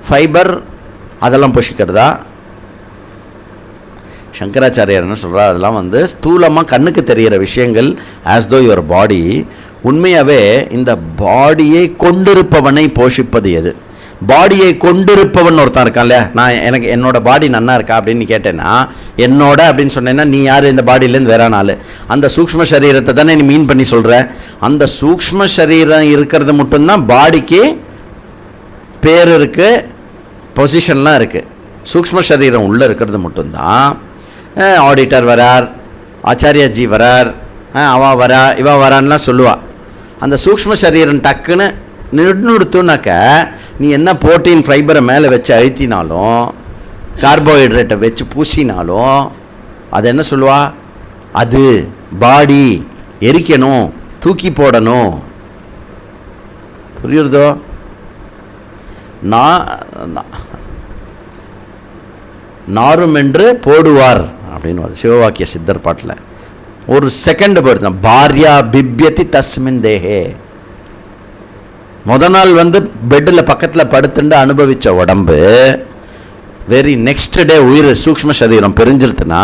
ஃபைபர் அதெல்லாம் போஷிக்கிறதா? சங்கராச்சாரியார் என்ன சொல்கிறார், அதெல்லாம் ஸ்தூலமாக கண்ணுக்கு தெரிகிற விஷயங்கள். ஆஸ் தோ யுவர் பாடி. உண்மையாகவே இந்த பாடியை கொண்டிருப்பவனை போஷிப்பது எது? பாடியை கொண்டிருப்பவன் ஒருத்தன் இருக்கான் இல்லையா? எனக்கு என்னோடய பாடி நன்னா இருக்கா அப்படின்னு கேட்டேன்னா, என்னோட அப்படின்னு சொன்னேன்னா நீ யார்? இந்த பாடியிலேருந்து வேற நாள். அந்த சூக்ஷ்ம சரீரத்தை தானே நீ மீன் பண்ணி சொல்கிற. அந்த சூக்ஷ்ம சரீரம் இருக்கிறது மட்டும்தான் பாடிக்கு பேர் இருக்குது, பொசிஷன்லாம் இருக்குது. சூக்ஷ்ம சரீரம் உள்ளே இருக்கிறது மட்டும்தான். ஆடிட்டர் வரார், ஆச்சாரியாஜி வரார், அவ வரா, இவ வரான்லாம் சொல்லுவாள். அந்த சூக்ஷ்ம சரீரம் டக்குன்னு நிறுத்துனாக்க நீ என்ன புரோட்டீன் ஃபைபரை மேலே வச்சு அழுத்தினாலும் கார்போஹைட்ரேட்டை வச்சு பூசினாலும் அது என்ன சொல்லுவா, அது பாடி எரிக்கணும், தூக்கி போடணும். புரியுறதோ? நாரும் என்று போடுவார் அப்படின்னு சிவவாக்கிய சித்தர் பாட்டில் ஒரு செகண்ட் போயிருந்தா, பாரியா பிப்யதி தஸ்மின் தேஹே. நாள் பெட்டில் பக்கத்தில் படுத்துட்டு அனுபவித்த உடம்பு வெரி நெக்ஸ்ட் டே உயிர் சூக்ஷ்ம சரீரம் பிரிஞ்சிருத்துனா,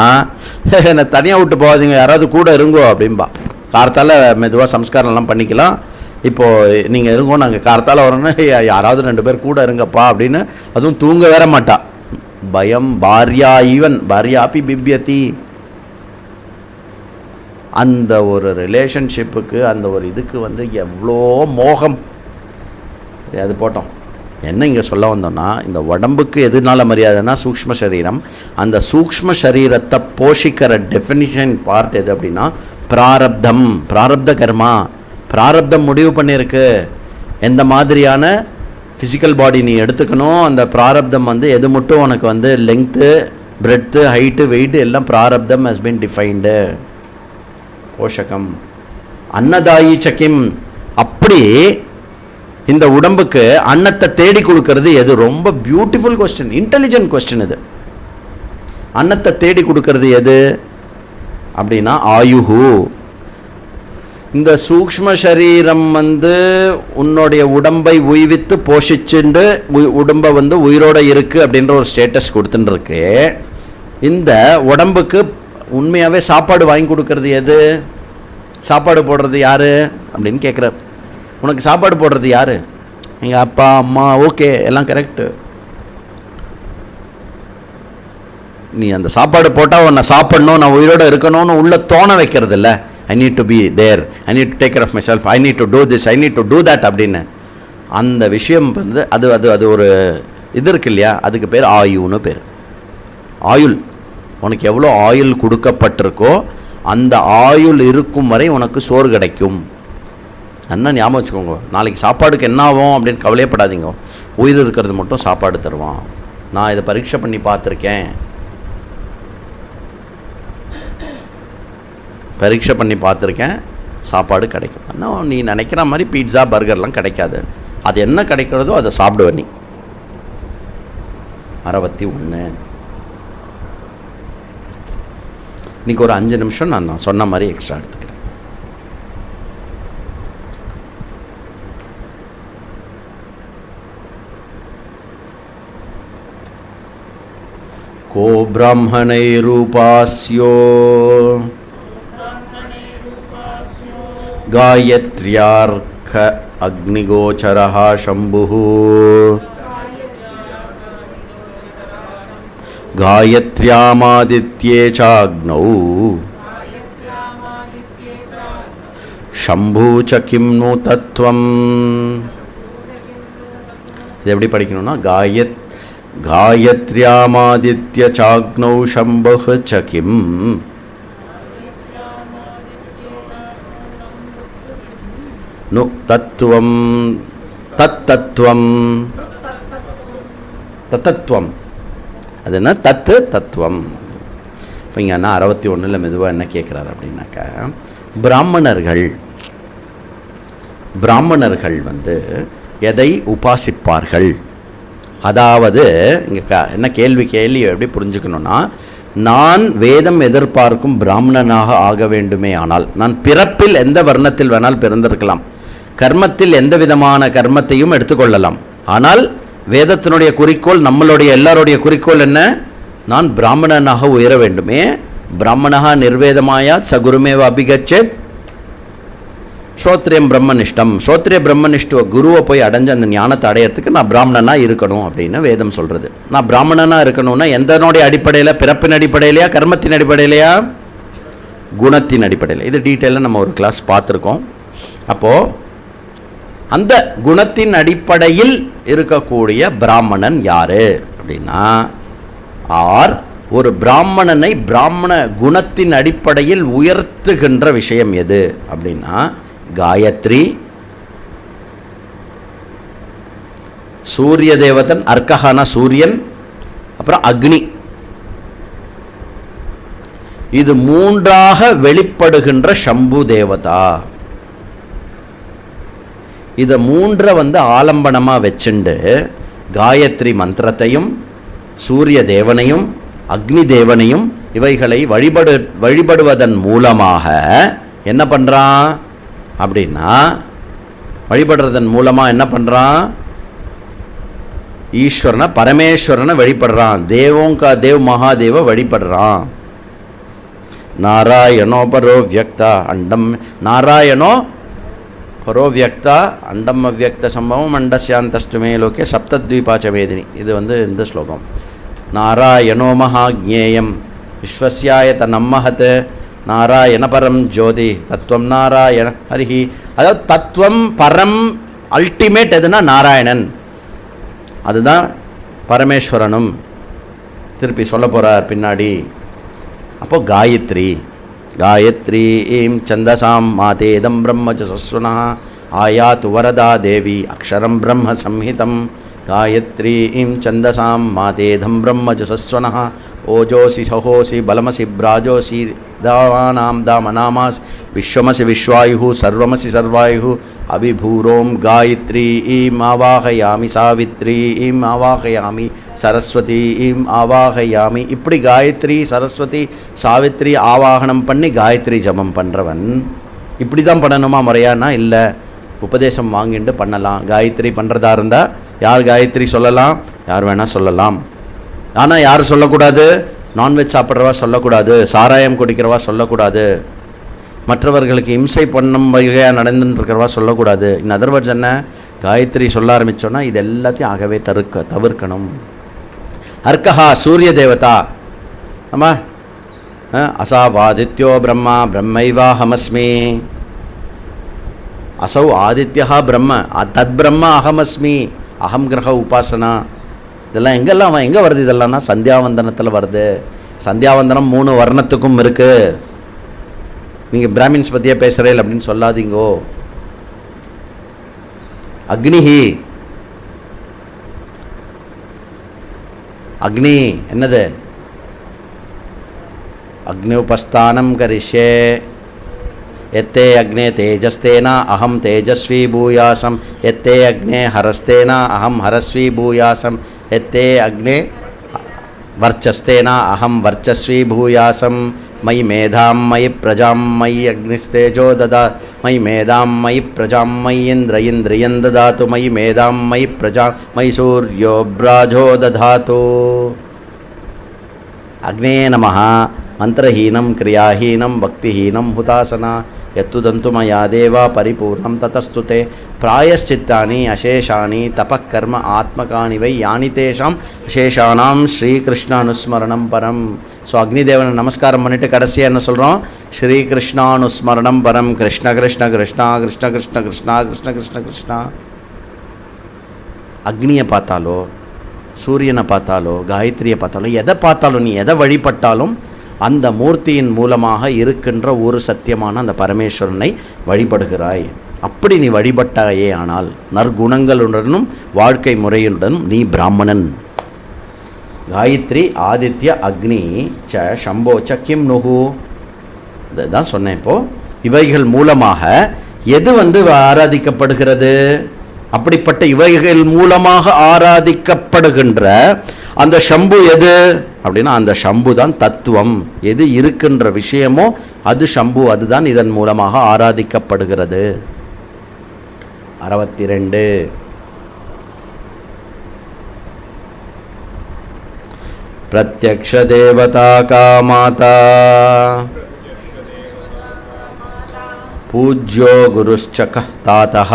என்னை தனியாக விட்டு போகாதீங்க, யாராவது கூட இருங்கோ அப்படின்பா. கார்த்தால் மெதுவாக சம்ஸ்காரம்லாம் பண்ணிக்கலாம், இப்போது நீங்கள் இருங்கோ, நாங்கள் கார்த்தால் வரணும்னா யாராவது 2 பேர் கூட இருங்கப்பா அப்படின்னு. அதுவும் தூங்க வேற மாட்டா. பயம் பாரியா ஈவன் பாரியாப்பி பிப்யதி. அந்த ஒரு ரிலேஷன்ஷிப்புக்கு அந்த ஒரு இதுக்கு எவ்வளோ மோகம். அது போட்டோம். என்ன இங்கே சொல்ல வந்தோம்னா, இந்த உடம்புக்கு எதுனால மரியாதைன்னா சூக்ஷ்ம சரீரம். அந்த சூக்ஷ்ம சரீரத்தை போஷிக்கிற டெஃபினிஷன் பார்ட் எது அப்படின்னா பிராரப்தம், பிராரப்த கர்மா. பிராரப்தம் முடிவு பண்ணியிருக்கு எந்த மாதிரியான ஃபிசிக்கல் பாடி நீ எடுத்துக்கணும். அந்த பிராரப்தம் எது மட்டும் உனக்கு லெங்க்த்து, பிரெட்த்து, ஹைட்டு, வெயிட்டு எல்லாம் பிராரப்தம் ஹஸ் பீன் டிஃபைன்டு. போஷகம் அன்னதாயி சக்கிம். அப்படி இந்த உடம்புக்கு அன்னத்தை தேடி கொடுக்கறது எது? ரொம்ப பியூட்டிஃபுல் கொஸ்டின், இன்டெலிஜென்ட் கொஸ்டின் இது. அன்னத்தை தேடி கொடுக்கறது எது அப்படின்னா ஆயுகு. இந்த சூக்ஷ்ம சரீரம் உன்னுடைய உடம்பை உய்வித்து போஷிச்சுண்டு உடம்பை உயிரோட இருக்கு அப்படின்ற ஒரு ஸ்டேட்டஸ் கொடுத்துருக்கு. இந்த உடம்புக்கு உண்மையாகவே சாப்பாடு வாங்கி கொடுக்கறது எது? சாப்பாடு போடுறது யாரு அப்படின்னு கேட்குறார். உனக்கு சாப்பாடு போடுறது யாரு? எங்கள் அப்பா அம்மா. ஓகே, எல்லாம் கரெக்டு. நீ அந்த சாப்பாடு போட்டால் உன்னை சாப்பிடணும், நான் உயிரோடு இருக்கணும்னு உள்ள தோண வைக்கிறது இல்லை. I need to be there, I need to take care of myself, I need to do this, I need to do that அப்படின்னு. அந்த விஷயம் அது அது அது ஒரு இது இருக்கு இல்லையா, அதுக்கு பேர் ஆயுன்னு பேர். ஆயுள். உனக்கு எவ்வளோ ஆயுள் கொடுக்கப்பட்டிருக்கோ அந்த ஆயுள் இருக்கும் வரை உனக்கு சோறு கிடைக்கும். என்ன ஞாபகம் வச்சுக்கோங்க. நாளைக்கு சாப்பாடுக்கு என்ன ஆகும் அப்படின்னு கவலையப்படாதீங்க. உயிர் இருக்கிறது மட்டும் சாப்பாடு தருவான். நான் இதை பரீட்சை பண்ணி பார்த்துருக்கேன். பரீட்சை பண்ணி பார்த்துருக்கேன், சாப்பாடு கிடைக்கும். ஆனால் நீ நினைக்கிற மாதிரி பீட்சா பர்கர்லாம் கிடைக்காது. அது என்ன கிடைக்கிறதோ அதை சாப்பிடுவ நீ. 61. இன்றைக்கி ஒரு 5 நிமிஷம் நான் சொன்ன மாதிரி எக்ஸ்ட்ரா எடுத்துக்கிறேன். को ब्राह्मणैरूपास्यो गायत्र्यार्क अग्निगोचरः शम्भुः गायत्र्यामादित्ये चाग्नौ शम्भु च किं नु तत्त्वम्. இது எப்படி படிக்கணும்னா गायत्र्यामादित्य चाग्नौ शम्भुः च किं नु तत्त्वं तत्तत्त्वं தத்தத்துவம். அது என்ன? தத்து தத்துவம். இப்போ இங்கே என்ன 61 மெதுவாக என்ன கேட்குறாரு அப்படின்னாக்கா, பிராமணர்கள் எதை உபாசிப்பார்கள்? அதாவது இங்கே என்ன கேள்வி எப்படி புரிஞ்சுக்கணுன்னா, நான் வேதம் எதிர்பார்க்கும் பிராமணனாக ஆக வேண்டுமே ஆனால் நான் பிறப்பில் எந்த வர்ணத்தில் வேணால் பிறந்திருக்கலாம், கர்மத்தில் எந்த விதமான கர்மத்தையும் எடுத்துக்கொள்ளலாம். ஆனால் வேதத்தினுடைய குறிக்கோள், நம்மளுடைய எல்லாருடைய குறிக்கோள் என்ன? நான் பிராமணனாக உயர வேண்டுமே. பிராமணா நிர்வேதமாயாத் சகுருமேவ அபிகச்சேத் ஸ்ரோத்ரியம் பிரம்மனிஷ்டம். ஸ்ரோத்ரிய பிரம்மனிஷ்ட குருவை போய் அடைஞ்ச அந்த ஞானத்தை அடையிறதுக்கு நான் பிராமணனாக இருக்கணும் அப்படின்னு வேதம் சொல்கிறது. நான் பிராமணனாக இருக்கணும்னா எந்தனுடைய அடிப்படையில்? பிறப்பின் அடிப்படையிலையா, கர்மத்தின் அடிப்படையிலையா, குணத்தின் அடிப்படையில்? இது டீட்டெயிலாக நம்ம ஒரு கிளாஸ் பார்த்துருக்கோம். அப்போது அந்த குணத்தின் அடிப்படையில் இருக்கக்கூடிய பிராமணன் யார் அப்படின்னா, ஒரு பிராமணனை பிராமண குணத்தின் அடிப்படையில் உயர்த்துகின்ற விஷயம் எது அப்படின்னா, காயத்ரி சூரிய தேவதன், அர்க்கஹான சூரியன், அப்புறம் அக்னி. இது மூன்றாக வெளிப்படுகின்ற சம்பு தேவதா. இதை மூன்றை ஆலம்பனமாக வச்சுண்டு காயத்ரி மந்திரத்தையும் சூரிய தேவனையும் அக்னி தேவனையும் இவைகளை வழிபடுவதன் மூலமாக என்ன பண்ணுறான் அப்படின்னா, வழிபடுறதன் மூலமாக என்ன பண்ணுறான், ஈஸ்வரனை பரமேஸ்வரனை வழிபடுறான். தேவோங்கா தேவ் மகாதேவ வழிபடுறான். நாராயணோ பரோ வியக்தா அண்டம், நாராயணோ பரோ வியக்தா அண்டம் அவ்யக்த சம்பவம் அண்டஸ்யாந்தஸ்துமே லோகே சப்தத்வீபாச்ச வேதினி. இது இந்த ஸ்லோகம். நாராயணோ மகாஜ்ஞேயம் விஸ்வஸ்யாயத நம்மஹத் நாராயண பரம் ஜோதி தத்துவம் நாராயண ஹரிஹி. அதாவது தத்துவம் பரம் அல்டிமேட் எதுனா நாராயணன், அதுதான் பரமேஸ்வரனும் திருப்பி சொல்ல போகிறார் பின்னாடி. அப்போ காயத்ரி, காயத்ரீம் சந்தசாம் மாதேதம் பிரம்ம சஸ்வனா ஆயாத்து வரதா தேவி அக்ஷரம் பிரம்ம சம்ஹிதம். காயத்ரீம் சந்தசாம் மாதேதம் பிரம்ம சஸ்வனா ஓஜோசி சஹோசி பலமசி பிராஜோசி தாவானாம் தாமநாமாஸ் விஸ்வமசி விஸ்வாயு சர்வமசி சர்வாயு அபிபூரோம் காயத்ரீம் ஆவாகயாமி சாவித்ரீம் ஆவாகயாமி சரஸ்வதீம் ஆவாகயாமி. இப்படி காயத்ரி சரஸ்வதி சாவித்ரி ஆவாகனம் பண்ணி காயத்ரி ஜபம் பண்ணுறவன் இப்படி தான் பண்ணணுமா முறையானா? இல்லை, உபதேசம் வாங்கிட்டு பண்ணலாம். காயத்ரி பண்ணுறதா இருந்தால் யார் காயத்ரி சொல்லலாம், யார் வேணால் சொல்லலாம். ஆனால் யார் சொல்லக்கூடாது, நான்வெஜ் சாப்பிட்றவா சொல்லக்கூடாது, சாராயம் குடிக்கிறவா சொல்லக்கூடாது, மற்றவர்களுக்கு இம்சை பண்ணும் வகையாக நடந்துட்டுருக்கிறவா சொல்லக்கூடாது. இன் அதர் வேர்ட்ஸ் என்ன, காயத்ரி சொல்ல ஆரம்பித்தோன்னா இது எல்லாத்தையும் ஆகவே தவிர்க்கணும். அர்க்கஹா சூரிய தேவதா. ஆமாம், அசாவாதித்யோ பிரம்மா பிரம்மைவாஹமஸ்மி. அசௌ ஆதித்யா பிரம்ம தத் பிரம்ம அகமஸ்மி அகம் கிரக உபாசனா. இதெல்லாம் எங்கெல்லாம் எங்கே வருது? இதெல்லாம்னா சந்தியாவந்தனத்தில் வருது. சந்தியாவந்தனம் 3 வர்ணத்துக்கும் இருக்குது. நீங்கள் பிராமின்ஸ் பற்றியே பேசுகிறேன் அப்படின்னு சொல்லாதீங்கோ. அக்னிஹி, அக்னி என்னது? அக்னி உபஸ்தானம் கரிஷ்யே எத்தே அக்னே தேஜஸ்தேனா அகம் தேஜஸ்வி பூயாசம் எத்தே அக்னே ஹரஸ்தேனா அகம் ஹரஸ்வி பூயாசம் எத்தே அக்னே வர்ச்சஸ்தேனா அகம் வர்ச்சஸ்வி பூயாசம் மயி மேதாம் மயி பிரஜாம் மயி அக்னிஸ்தேஜோ ததா மயி மேதாம் மயி பிரஜாம் மயி இந்திரியன் ததாத்து மயி மேதாம் மயி பிரஜா மயி சூர்யோ பிராஜோ ததாத்து. அக்னே நமஹ மந்திரஹீனம் கிரியாஹீனம் பக்திஹீனம் ஹுதாசனா எத்துதந்து மயா தேவா பரிபூர்ணம் ததஸ்துதே பிராயஷ்சித்தானி அசேஷானி தபக்கர்ம ஆத்மகானி வை யானி தேஷாம் அசேஷானாம் ஸ்ரீகிருஷ்ணானுஸ்மரணம் பரம். ஸோ அக்னிதேவனை நமஸ்காரம் பண்ணிவிட்டு கடைசியாக என்ன சொல்கிறோம்? ஸ்ரீகிருஷ்ணானுஸ்மரணம் பரம். கிருஷ்ண கிருஷ்ண கிருஷ்ணா கிருஷ்ண கிருஷ்ண கிருஷ்ணா கிருஷ்ண கிருஷ்ண கிருஷ்ணா. அக்னியை பார்த்தாலோ சூரியனை பார்த்தாலோ காயத்ரியை பார்த்தாலோ எதை பார்த்தாலும் நீ எதை வழிபட்டாலும் அந்த மூர்த்தியின் மூலமாக இருக்கின்ற ஒரு சத்தியமான அந்த பரமேஸ்வரனை வழிபடுகிறாய். அப்படி நீ வழிபட்டாயே ஆனால் நற்குணங்களுடனும் வாழ்க்கை முறையுடனும் நீ பிராமணன். காயத்ரி ஆதித்ய அக்னி ச சம்போ ச கிம் நுகு, இதுதான் சொன்னேன். இப்போது இவைகள் மூலமாக எது ஆராதிக்கப்படுகிறது? அப்படிப்பட்ட இவைகள் மூலமாக ஆராதிக்கப்படுகின்ற அந்த சம்பு எது அப்படின்னா, அந்த சம்பு தான் தத்துவம். எது இருக்கின்ற விஷயமோ அது சம்பு, அதுதான் இதன் மூலமாக ஆராதிக்கப்படுகிறது. 62 பிரத்யக்ஷ தேவதா கா மாதா பூஜ்யோ குருஷ்ச கஹ் தாதஹ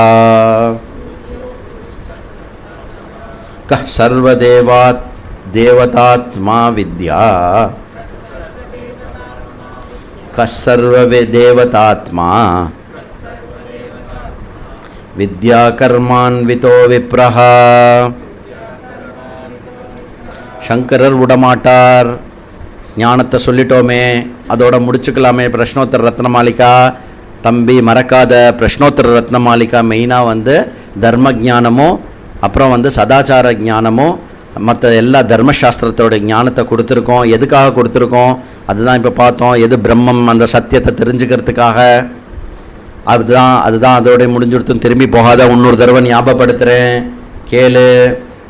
கஹ் சர்வதேவாத் தேவதாத்மா வித்யா கஹ் சர்வ தேவதாத்மா வித்யா கர்மான்விதோ விப்ரஹ. சங்கரர் விடமாட்டார். ஞானத்தை சொல்லிட்டோமே, அதோட முடிச்சுக்கலாமே. பிரஷ்னோத்தர ரத்னமாலிகா தம்பி மறக்காத. பிரஷ்னோத்தர ரத்னமாலிகா மெயினாக தர்ம ஜானமும் அப்புறம் வந்து சதாச்சார ஞானமும் மற்ற எல்லா தர்மசாஸ்திரத்தோட ஞானத்தை கொடுத்துருக்கோம். எதுக்காக கொடுத்துருக்கோம் அதுதான் இப்போ பார்த்தோம். எது பிரம்மம், அந்த சத்தியத்தை தெரிஞ்சுக்கிறதுக்காக. அதுதான் அதோட முடிஞ்சுடுத்தும். திரும்பி போகாத இன்னொரு தடவை ஞாபகப்படுத்துகிறேன், கேளு.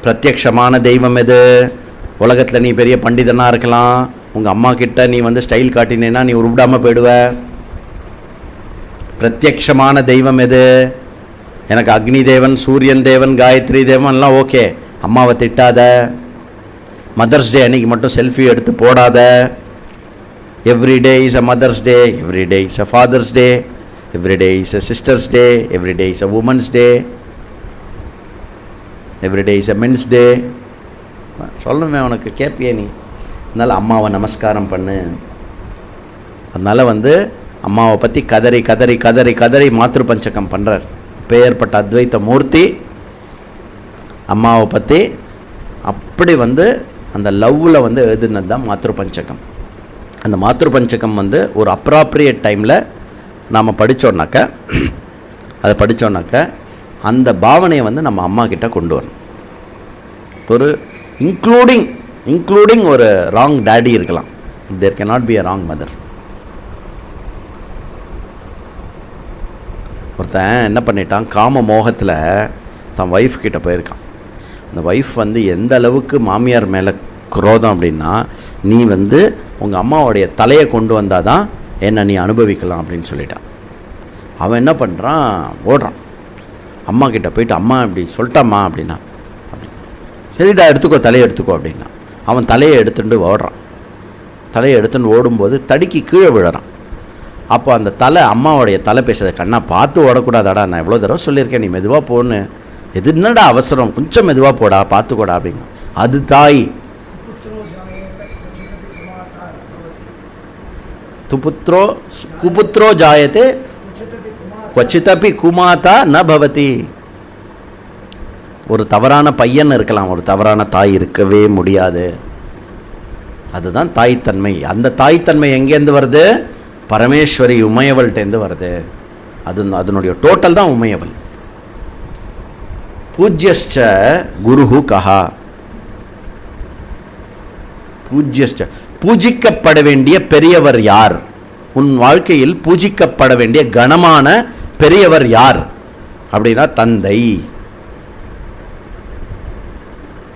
பிரத்யக்ஷமான தெய்வம் எது? உலகத்தில் நீ பெரிய பண்டிதனாக இருக்கலாம், உங்கள் அம்மா கிட்ட நீ வந்து ஸ்டைல் காட்டினேன்னா நீ உருவிடாமல் போயிடுவ. பிரத்யக்ஷமான தெய்வம் எது? எனக்கு அக்னி தேவன், சூரியன் தேவன், காயத்ரி தேவன்லாம் ஓகே. அம்மாவை திட்டாத. மதர்ஸ் டே அன்றைக்கி மட்டும் செல்ஃபி எடுத்து போடாத. Every day is a mother's day, every day is a father's day, every day is a sister's day, every day is a women's day, every day is a men's day. சொல்லணுமே உனக்கு, கேட்பியே நீ. அதனால் அம்மாவை நமஸ்காரம் பண்ணு. அதனால் வந்து அம்மாவை பற்றி கதறி கதறி கதறி கதறி மாத்ரு பஞ்சகம் பண்ணுறார். பேர்பட்ட அத்வைத்த மூர்த்தி அம்மாவை பற்றி அப்படி வந்து அந்த லவ்வில் வந்து எழுதுனது தான் மாத்ரு பஞ்சகம். அந்த மாத்ரு பஞ்சகம் வந்து ஒரு அப்ராப்ரியேட் டைமில் நாம் அதை படித்தோன்னாக்க அந்த பாவனையை வந்து நம்ம அம்மா கிட்ட கொண்டு வரணும். ஒரு இன்க்ளூடிங் ஒரு ராங் டேடி இருக்கலாம். There can not be a wrong mother. ஒருத்தன் என்ன பண்ணிட்டான், காம மோகத்தில் தன் ஒய்ஃப் கிட்ட போயிருக்கான். அந்த ஒய்ஃப் வந்து எந்த அளவுக்கு மாமியார் மேலே குரோதம் அப்படின்னா, நீ வந்து உங்கள் அம்மாவுடைய தலையை கொண்டு வந்தால் தான் என்னை நீ அனுபவிக்கலாம் அப்படின்னு சொல்லிட்டான். அவன் என்ன பண்ணுறான், ஓடுறான். அம்மா கிட்ட போயிட்டு, அம்மா இப்படி சொல்லிட்டாம்மா அப்படின்னா, சரிடா எடுத்துக்கோ, தலையை எடுத்துக்கோ அப்படின்னா. அவன் தலையை எடுத்துட்டு ஓடுறான். தலையை எடுத்துட்டு ஓடும்போது தடுக்கி கீழே விழுறான். அப்போ அந்த அம்மாவுடைய தலை பேசுகிறத, கண்ணா பார்த்து ஓடக்கூடாதாடா, நான் எவ்வளோ தடவை சொல்லியிருக்கேன் நீ மெதுவாக போன்னு, எது என்னடா அவசரம், கொஞ்சம் மெதுவாக போடா, பார்த்துக்கோடா அப்படிங்க. அது தாய். குபுத்ரோ ஜாயத்தே கொச்சிதபி குமாதா ந பவதி. ஒரு தவறான பையன் இருக்கலாம், ஒரு தவறான தாய் இருக்கவே முடியாது. அதுதான் தாய்த்தன்மை. அந்த தாய்த்தன்மை எங்கேருந்து வருது? பரமேஸ்வரி உமையவள்கிட்டேருந்து வருது. அதனுடைய டோட்டல் தான் உமையவள். பூஜ்யஸ்ச குருஹு கஹா. பூஜ்யஸ்ச பூஜிக்கப்பட வேண்டிய பெரியவர் யார்? உன் வாழ்க்கையில் பூஜிக்கப்பட வேண்டிய கணமான பெரியவர் யார் அப்படின்னா தந்தை.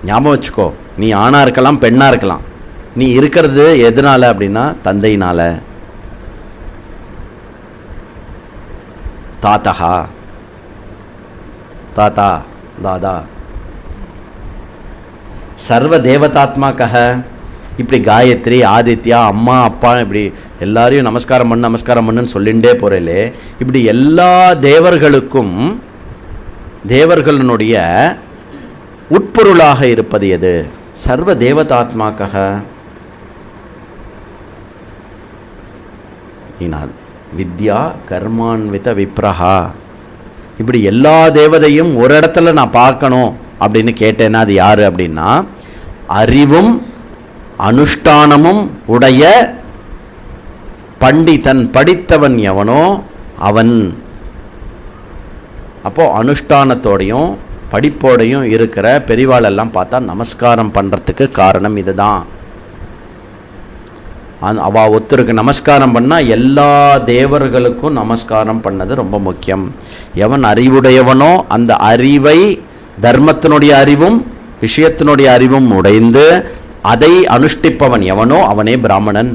ஞாபகம் வச்சுக்கோ, நீ ஆணா இருக்கலாம், பெண்ணா இருக்கலாம். நீ இருக்கிறது எதனால அப்படின்னா தந்தையினால. தாத்தா, தாதா, சர்வ தேவதாத்மாக்கக. இப்படி காயத்ரி, ஆதித்யா, அம்மா, அப்பா, இப்படி எல்லாரையும் நமஸ்காரம் பண்ணுன்னு சொல்லிகிட்டே போகிறேலே. இப்படி எல்லா தேவர்களுக்கும் தேவர்களுடைய உட்பொருளாக இருப்பது எது? சர்வ தேவதாத்மாக்கக. வித்யா கர்மான்வித விப்ரஹா. இப்படி எல்லா தேவதையும் ஒரு இடத்துல நான் பார்க்கணும் அப்படின்னு கேட்டேன்னா அது யார் அப்படின்னா, அறிவும் அனுஷ்டானமும் உடைய பண்டிதன், படித்தவன் எவனோ அவன். அப்போ அனுஷ்டானத்தோடையும் படிப்போடையும் இருக்கிற பெரிவாளெல்லாம் பார்த்தா நமஸ்காரம் பண்ணுறதுக்கு காரணம் இதுதான். அவள் ஒருத்தருக்கு நமஸ்காரம் பண்ணால் எல்லா தேவர்களுக்கும் நமஸ்காரம் பண்ணது ரொம்ப முக்கியம். எவன் அறிவுடையவனோ அந்த அறிவை, தர்மத்தினுடைய அறிவும் விஷயத்தினுடைய அறிவும் உடைந்து அதை அனுஷ்டிப்பவன் எவனோ அவனே பிராமணன்.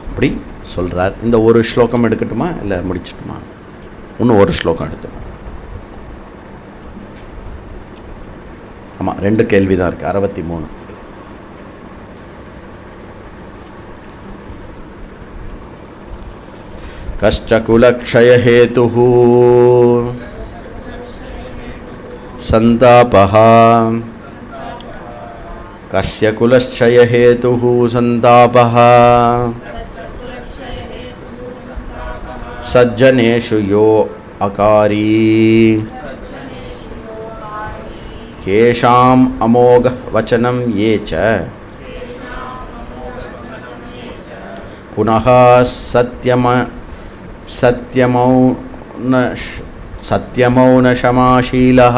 அப்படி சொல்கிறார். இந்த ஒரு ஸ்லோகம் எடுக்கட்டுமா இல்லை முடிச்சுட்டுமா? இன்னும் ஒரு ஸ்லோகம் எடுத்துமா? ஆமாம், 2 கேள்வி தான் இருக்குது. 63. கஷ்ட குலக்ஷய ஹேதுஹ சந்தாபஹ. கஸ்ய குலக்ஷய ஹேதுஹ சந்தாபஹ. சஜ்ஜனேஷு யோ அகாரி கேஷாம் அமோக வச்சனம் ஏச்ச புனः சத்யமௌனஷமாஷீலः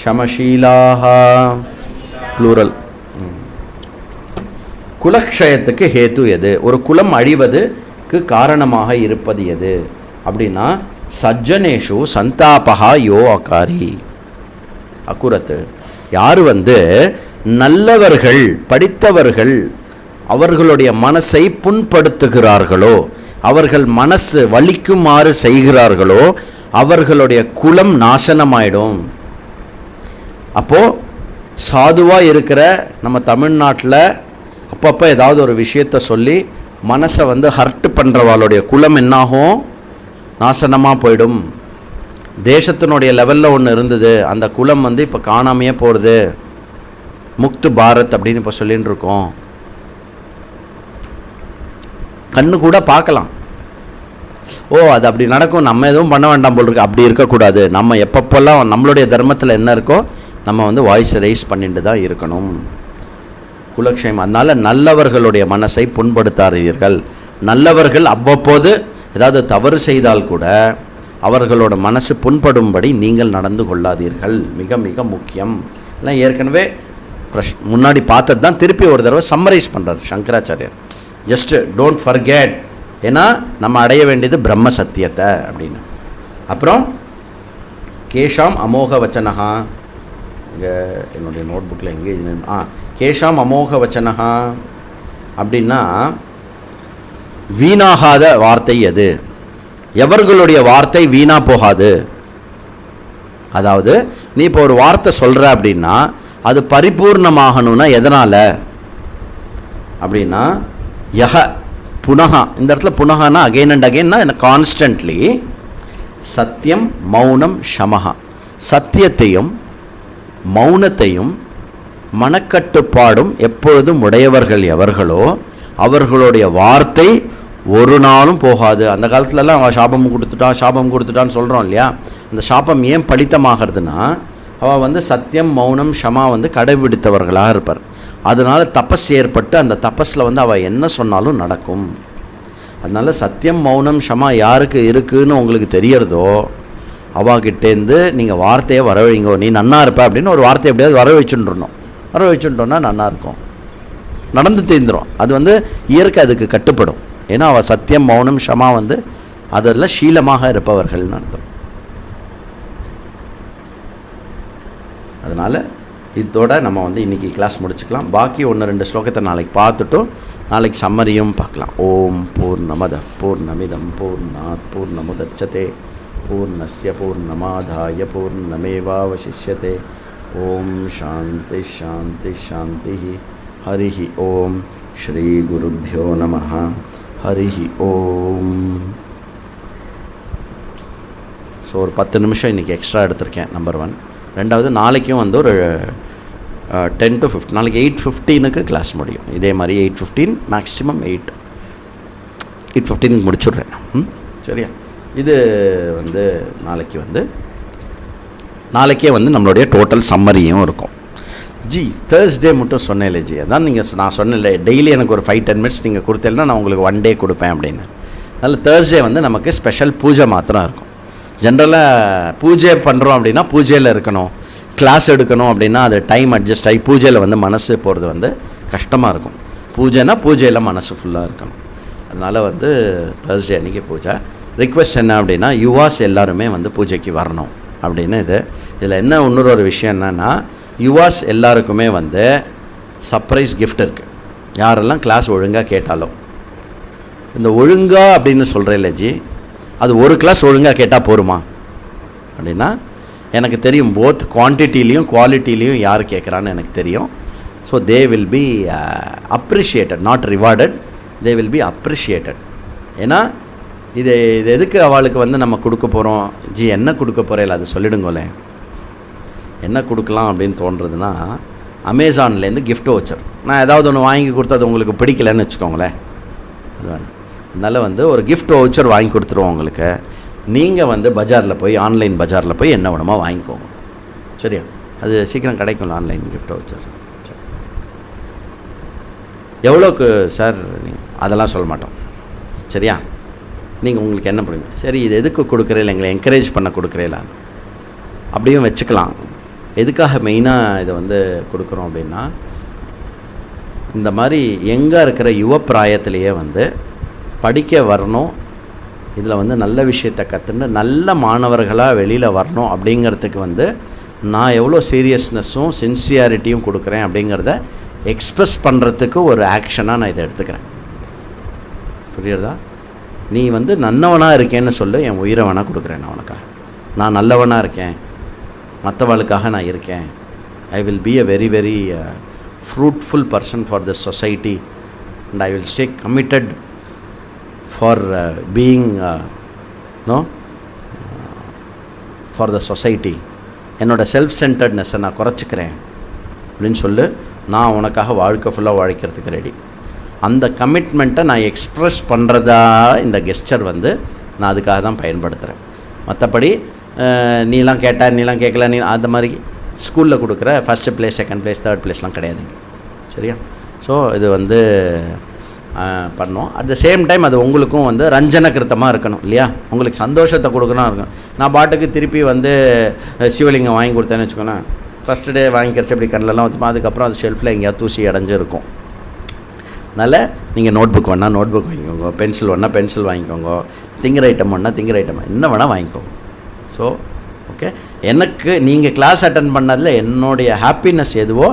ஷமஷீலாः ப்ளூரல். குலக்ஷயத்துக்கு ஹேத்து எது? ஒரு குலம் அழிவதுக்கு காரணமாக இருப்பது எது அப்படின்னா சஜ்ஜனேஷு சந்தாபஹா யோ அகாரி. அக்குரத்து யார் நல்லவர்கள் படித்தவர்கள் அவர்களுடைய மனசை புண்படுத்துகிறார்களோ, அவர்கள் மனசு வலிக்குமாறு செய்கிறார்களோ அவர்களுடைய குலம் நாசனமாயிடும். அப்போது சாதுவாக இருக்கிற நம்ம தமிழ்நாட்டில் அப்பப்போ ஏதாவது ஒரு விஷயத்தை சொல்லி மனசை ஹர்ட் பண்ணுறவாளுடைய குலம் என்னாகும்? நாசனமாக போயிடும். தேசத்தினுடைய லெவலில் ஒன்று இருந்தது, அந்த குலம் இப்போ காணாமையே போகிறது. முக்து பாரத் அப்படின்னு இப்போ சொல்லின்னு இருக்கோம். கண்ணு கூட பார்க்கலாம், ஓ அது அப்படி நடக்கும், நம்ம எதுவும் பண்ண வேண்டாம் போல் இருக்கு. அப்படி இருக்கக்கூடாது. நம்ம எப்பப்போல்லாம் நம்மளுடைய தர்மத்தில் என்ன இருக்கோ நம்ம வாய்ஸ் ரைஸ் பண்ணிட்டு தான் இருக்கணும். குலக்ஷயம். அதனால் நல்லவர்களுடைய மனசை புண்படுத்தாதீர்கள். நல்லவர்கள் அவ்வப்போது ஏதாவது தவறு செய்தால் கூட அவர்களோட மனசு புண்படும்படி நீங்கள் நடந்து கொள்ளாதீர்கள். மிக மிக முக்கியம். எல்லாம் ஏற்கனவே முன்னாடி பார்த்தது தான் திருப்பி ஒரு தடவை சம்மரைஸ் பண்ணுறார் சங்கராச்சாரியர். Just don't forget. ஏன்னா நம்ம அடைய வேண்டியது பிரம்ம சத்தியத்தை அப்படின்னு. அப்புறம் கேஷாம் அமோக வச்சனஹா, இங்கே என்னுடைய நோட் புக்கில் எங்கே கேஷாம் அமோக வச்சனஹா அப்படின்னா வீணாகாத வார்த்தை எது? எவர்களுடைய வார்த்தை வீணா போகாது. அதாவது நீ இப்போ ஒரு வார்த்தை சொல்கிற அப்படின்னா அது பரிபூர்ணமாகணும்னா எதனால் அப்படின்னா யஹ புனகா. இந்த இடத்துல புனகானா அகெயின் அண்ட் அகெயின்னா கான்ஸ்டன்ட்லி சத்தியம் மௌனம் ஷமஹா. சத்தியத்தையும் மௌனத்தையும் மனக்கட்டுப்பாடும் எப்பொழுதும் உடையவர்கள் எவர்களோ அவர்களுடைய வார்த்தை ஒரு நாளும் போகாது. அந்த காலத்துலலாம் அவன் சாபம் கொடுத்துட்டான்னு சொல்கிறோம் இல்லையா? அந்த சாபம் ஏன் பலித்தமாகிறதுனா அவள் சத்தியம் மௌனம் ஷமா கடைபிடித்தவர்களாக இருப்பார். அதனால் தபஸ் ஏற்பட்டு அந்த தபஸில் அவள் என்ன சொன்னாலும் நடக்கும். அதனால் சத்தியம் மௌனம் ஷமா யாருக்கு இருக்குதுன்னு உங்களுக்கு தெரியறதோ அவாகிட்டேருந்து நீங்கள் வார்த்தையை வரவழைங்கோ. நீ நன்னா இருப்ப அப்படின்னு ஒரு வார்த்தையை எப்படியாவது வர வச்சுட்டோன்னா நன்னா இருக்கும், நடந்து தீர்ந்துடும். அது இயற்கை அதுக்கு கட்டுப்படும். ஏன்னா அவள் சத்தியம் மௌனம் ஷமா அதெல்லாம் சீலமாக இருப்பவர்கள்னு அர்த்தம். அதனால் இதோட நம்ம இன்றைக்கி கிளாஸ் முடிச்சுக்கலாம். பாக்கி 1-2 ஸ்லோகத்தை நாளைக்கு பார்த்துட்டும் நாளைக்கு சம்மரியும் பார்க்கலாம். ஓம் பூர்ணமத பூர்ணமிதம் பூர்ணாத் பூர்ணமுதச்சதே பூர்ணஸ்ய பூர்ணமாதாய பூர்ணமேவாவசிஷ்யதே. ஓம் சாந்தி சாந்தி சாந்தி. ஹரிஹி ஓம். ஸ்ரீ குருப்யோ நமஹ. ஹரிஹி ஓம். ஸோ ஒரு 10 நிமிஷம் இன்றைக்கி எக்ஸ்ட்ரா எடுத்திருக்கேன். நம்பர் 1. ரெண்டாவது நாளைக்கும் ஒரு 10 to 15, நாளைக்கு 8:15க்கு கிளாஸ் முடியும். இதே மாதிரி 8:15 மேக்ஸிமம் 8:15 முடிச்சுட்றேன். சரியா? இது நாளைக்கே நம்மளுடைய டோட்டல் சம்மரியும் இருக்கும். ஜி தேர்ஸ்டே மட்டும் சொன்னேன் ஜி, அதான் நான் சொன்னேன் டெய்லி எனக்கு ஒரு 5-10 மினிட்ஸ் நீங்கள் கொடுத்தேன்னா நான் உங்களுக்கு 1 டே கொடுப்பேன் அப்படின்னு. அதனால் தேர்ஸ்டே நமக்கு ஸ்பெஷல் பூஜை மாத்திரம் இருக்கும். ஜென்ரலாக பூஜை பண்ணுறோம் அப்படின்னா பூஜையில் இருக்கணும், கிளாஸ் எடுக்கணும் அப்படின்னா அது டைம் அட்ஜஸ்ட் ஆகி பூஜையில் மனசு போகிறது கஷ்டமாக இருக்கும். பூஜைனா பூஜையில் மனசு ஃபுல்லாக இருக்கணும். அதனால் தேர்ஸ்டே அன்றைக்கி பூஜை. ரிக்வெஸ்ட் என்ன அப்படின்னா யுவாஸ் எல்லாருமே பூஜைக்கு வரணும் அப்படின்னு. இதில் என்ன இன்னொரு விஷயம் என்னென்னா யுவாஸ் எல்லாருக்குமே சர்ப்ரைஸ் கிஃப்ட் இருக்குது. யாரெல்லாம் கிளாஸ் ஒழுங்காக கேட்டாலும். இந்த ஒழுங்காக அப்படின்னு சொல்கிறேன் ஜி, அது ஒரு கிளாஸ் ஒழுங்காக கேட்டால் போருமா அப்படின்னா எனக்கு தெரியும். போத் குவான்டிட்டிலையும் குவாலிட்டிலையும் யார் கேட்குறான்னு எனக்கு தெரியும். So they will be appreciated, not rewarded. They will be appreciated. ஏன்னா இது எதுக்கு அவளுக்கு நம்ம கொடுக்க போகிறோம் ஜி, என்ன கொடுக்க போகிறேன் அது சொல்லிடுங்களேன். என்ன கொடுக்கலாம் அப்படின்னு தோன்றதுன்னா அமேசான்லேருந்து கிஃப்ட் வச்சர் நான் ஏதாவது ஒன்று வாங்கி கொடுத்து அது உங்களுக்கு பிடிக்கலன்னு வச்சுக்கோங்களேன், அது வேணும். அதனால் ஒரு கிஃப்ட் வவுச்சர் வாங்கி கொடுத்துருவோம் உங்களுக்கு. நீங்கள் பஜாரில் போய் ஆன்லைன் பஜாரில் போய் என்ன வேணுமோ வாங்கிக்கோங்க. சரியா? அது சீக்கிரம் கிடைக்கும்ல ஆன்லைன் கிஃப்ட் வவுச்சர். சரி, எவ்வளோக்கு சார்? அதெல்லாம் சொல்ல மாட்டோம். சரியா? நீங்கள் உங்களுக்கு என்ன பண்ணுவீங்க? சரி, இது எதுக்கு கொடுக்குறீங்களா, எங்களை என்கரேஜ் பண்ண கொடுக்குறீங்களா அப்படியும் வச்சுக்கலாம். எதுக்காக மெயினாக இதை வந்து கொடுக்குறோம் அப்படின்னா, இந்த மாதிரி எங்கே இருக்கிற யுவ பிராயத்திலேயே வந்து படிக்க வரணும், இதில் வந்து நல்ல விஷயத்தை கற்றுன்னு நல்ல மாணவர்களாக வெளியில் வரணும் அப்படிங்கிறதுக்கு வந்து நான் எவ்வளோ சீரியஸ்னஸும் சின்சியாரிட்டியும் கொடுக்குறேன் அப்படிங்கிறத எக்ஸ்ப்ரெஸ் பண்ணுறதுக்கு ஒரு ஆக்ஷனாக நான் இதை எடுத்துக்கிறேன். புரியுறதா? நீ வந்து நல்லவனாக இருக்கேன்னு சொல்லு, என் உயிரை வேணால் கொடுக்குறேன் நான் உனக்காக. நான் நல்லவனாக இருக்கேன், மற்றவளுக்காக நான் இருக்கேன். I will be a very very fruitful person for this society and I will stay committed for being for the society. என்னோட செல்ஃப் சென்டர்ட்னஸை நான் குறைச்சிக்கிறேன் அப்படின்னு சொல்லு. நான் உனக்காக வாழ்க்கை ஃபுல்லாக வாழ்க்கிறதுக்கு ரெடி. அந்த கமிட்மெண்ட்டை நான் எக்ஸ்ப்ரெஸ் பண்ணுறதா இந்த கெஸ்டர் வந்து நான் அதுக்காக தான் பயன்படுத்துகிறேன். மற்றபடி நீலாம் கேட்ட நீலாம் கேட்கல, நீ அந்த மாதிரி ஸ்கூலில் கொடுக்குற first place, second place, third ப்ளேஸ்லாம் கிடையாதுங்க. சரியா? ஸோ இது வந்து பண்ணோம். அட் த சேம் டைம் அது உங்களுக்கும் வந்து ரஞ்சனகிருத்தமாக இருக்கணும் இல்லையா? உங்களுக்கு சந்தோஷத்தை கொடுக்கணும் இருக்கணும். நான் பாட்டுக்கு திருப்பி வந்து சிவலிங்கம் வாங்கி கொடுத்தேன்னு வச்சுக்கோங்க, ஃபஸ்ட்டு டே வாங்கி கிடச்சி அப்படி கண்ணிலலாம் ஊற்றுமா, அதுக்கப்புறம் அது ஷெல்ஃபில் எங்கேயாவது தூசி அடைஞ்சு இருக்கும். அதனால் நீங்கள் நோட் புக் வேணால் நோட் புக் வாங்கிக்கோங்க, பென்சில் வேணால் பென்சில் வாங்கிக்கோங்க, திங்கிற ஐட்டம் வேணால் திங்கிற ஐட்டம் என்ன வேணால் வாங்கிக்கோங்க. ஸோ ஓகே, எனக்கு நீங்கள் கிளாஸ் அட்டன் பண்ணதில் என்னுடைய ஹாப்பினஸ் எதுவோ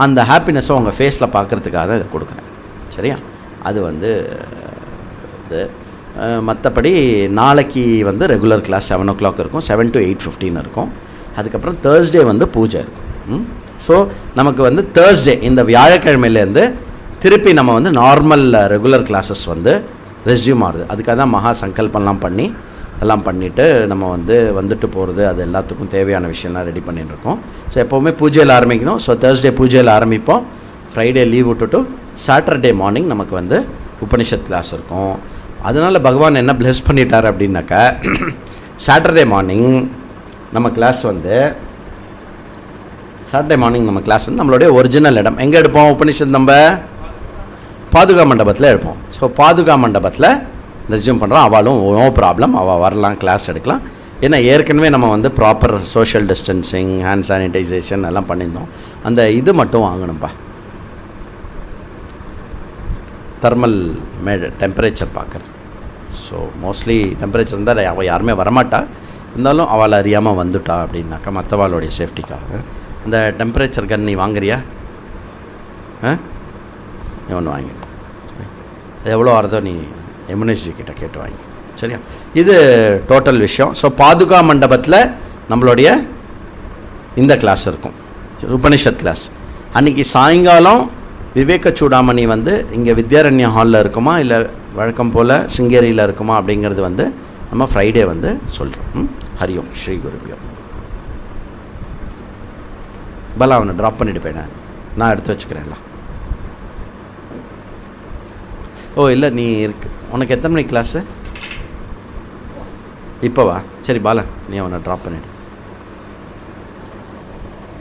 அந்த ஹாப்பினஸை உங்கள் ஃபேஸில் பார்க்குறதுக்காக தான் இதை கொடுக்குறேன். சரியா? அது வந்து இது. மற்றபடி நாளைக்கு வந்து ரெகுலர் கிளாஸ் 7 o'clock இருக்கும், 7 to 8:15 இருக்கும். அதுக்கப்புறம் தேர்ஸ்டே வந்து பூஜை இருக்கும். ஸோ நமக்கு வந்து தேர்ஸ்டே இந்த வியாழக்கிழமையிலேருந்து திருப்பி நம்ம வந்து நார்மல் ரெகுலர் கிளாஸஸ் வந்து ரெஸ்யூம் ஆகுது. அதுக்காக தான் மகா சங்கல்பம்லாம் பண்ணி எல்லாம் பண்ணிவிட்டு நம்ம வந்து வந்துட்டு போகிறது, அது எல்லாத்துக்கும் தேவையான விஷயம்லாம் ரெடி பண்ணிட்டு இருக்கோம். ஸோ எப்போவுமே பூஜையில் ஆரம்பிக்கணும். ஸோ தேர்ஸ்டே பூஜையில் ஆரம்பிப்போம், ஃப்ரைடே லீவ் விட்டுட்டு சாட்டர்டே மார்னிங் நமக்கு வந்து உபனிஷத் கிளாஸ் இருக்கும். அதனால் பகவான் என்ன பிளெஸ் பண்ணிட்டார் அப்படின்னாக்கா, சாட்டர்டே மார்னிங் நம்ம கிளாஸ் வந்து நம்மளுடைய ஒரிஜினல் இடம் எங்கே எடுப்போம்? உபனிஷத் நம்ம பாதுகா மண்டபத்தில் எடுப்போம். ஸோ பாதுகா மண்டபத்தில் ரெஸ்யூம் பண்ணுறோம். அவளும் நோ ப்ராப்ளம், அவள் வரலாம், கிளாஸ் எடுக்கலாம். ஏன்னா ஏற்கனவே நம்ம வந்து proper social distancing, hand sanitisation எல்லாம் பண்ணியிருந்தோம். அந்த இது மட்டும் வாங்கணும்ப்பா, தெர்மல் டெம்பரேச்சர் பார்க்குறது. ஸோ மோஸ்ட்லி டெம்பரேச்சர் இருந்தால் அவள் யாருமே வரமாட்டா, இருந்தாலும் அவளை அறியாமல் வந்துட்டா அப்படின்னாக்கா மற்றவாளுடைய சேஃப்டிக்காக அந்த டெம்பரேச்சர் கன் நீ வாங்குறியா? நீ ஒன்று வாங்கி, அது எவ்வளோ வருதோ நீ எம்என்எஸ்ஜி கிட்ட கேட்டு வாங்கிக்கோ. சரியா? இது டோட்டல் விஷயம். ஸோ பாதுகா மண்டபத்தில் நம்மளுடைய இந்த கிளாஸ் இருக்கும், உபனிஷத் கிளாஸ். அன்றைக்கி சாயங்காலம் விவேக சூடாமணி வந்து இங்கே வித்யாரண்யா ஹாலில் இருக்குமா இல்லை வழக்கம் போல் சிங்கேரியில் இருக்குமா அப்படிங்கிறது வந்து நம்ம ஃப்ரைடே வந்து சொல்கிறோம். ஹரியோம் ஸ்ரீ குருபியோ. பலா அவனை ட்ராப் பண்ணிட்டு போயிட்டேன், நான் எடுத்து வச்சுக்கிறேன்ல. ஓ இல்லை, நீ இருக்கு, உனக்கு எத்தனை மணிக்கு கிளாஸு இப்போவா? சரி பாலா, நீ அவனை ட்ராப் பண்ணிவிடு.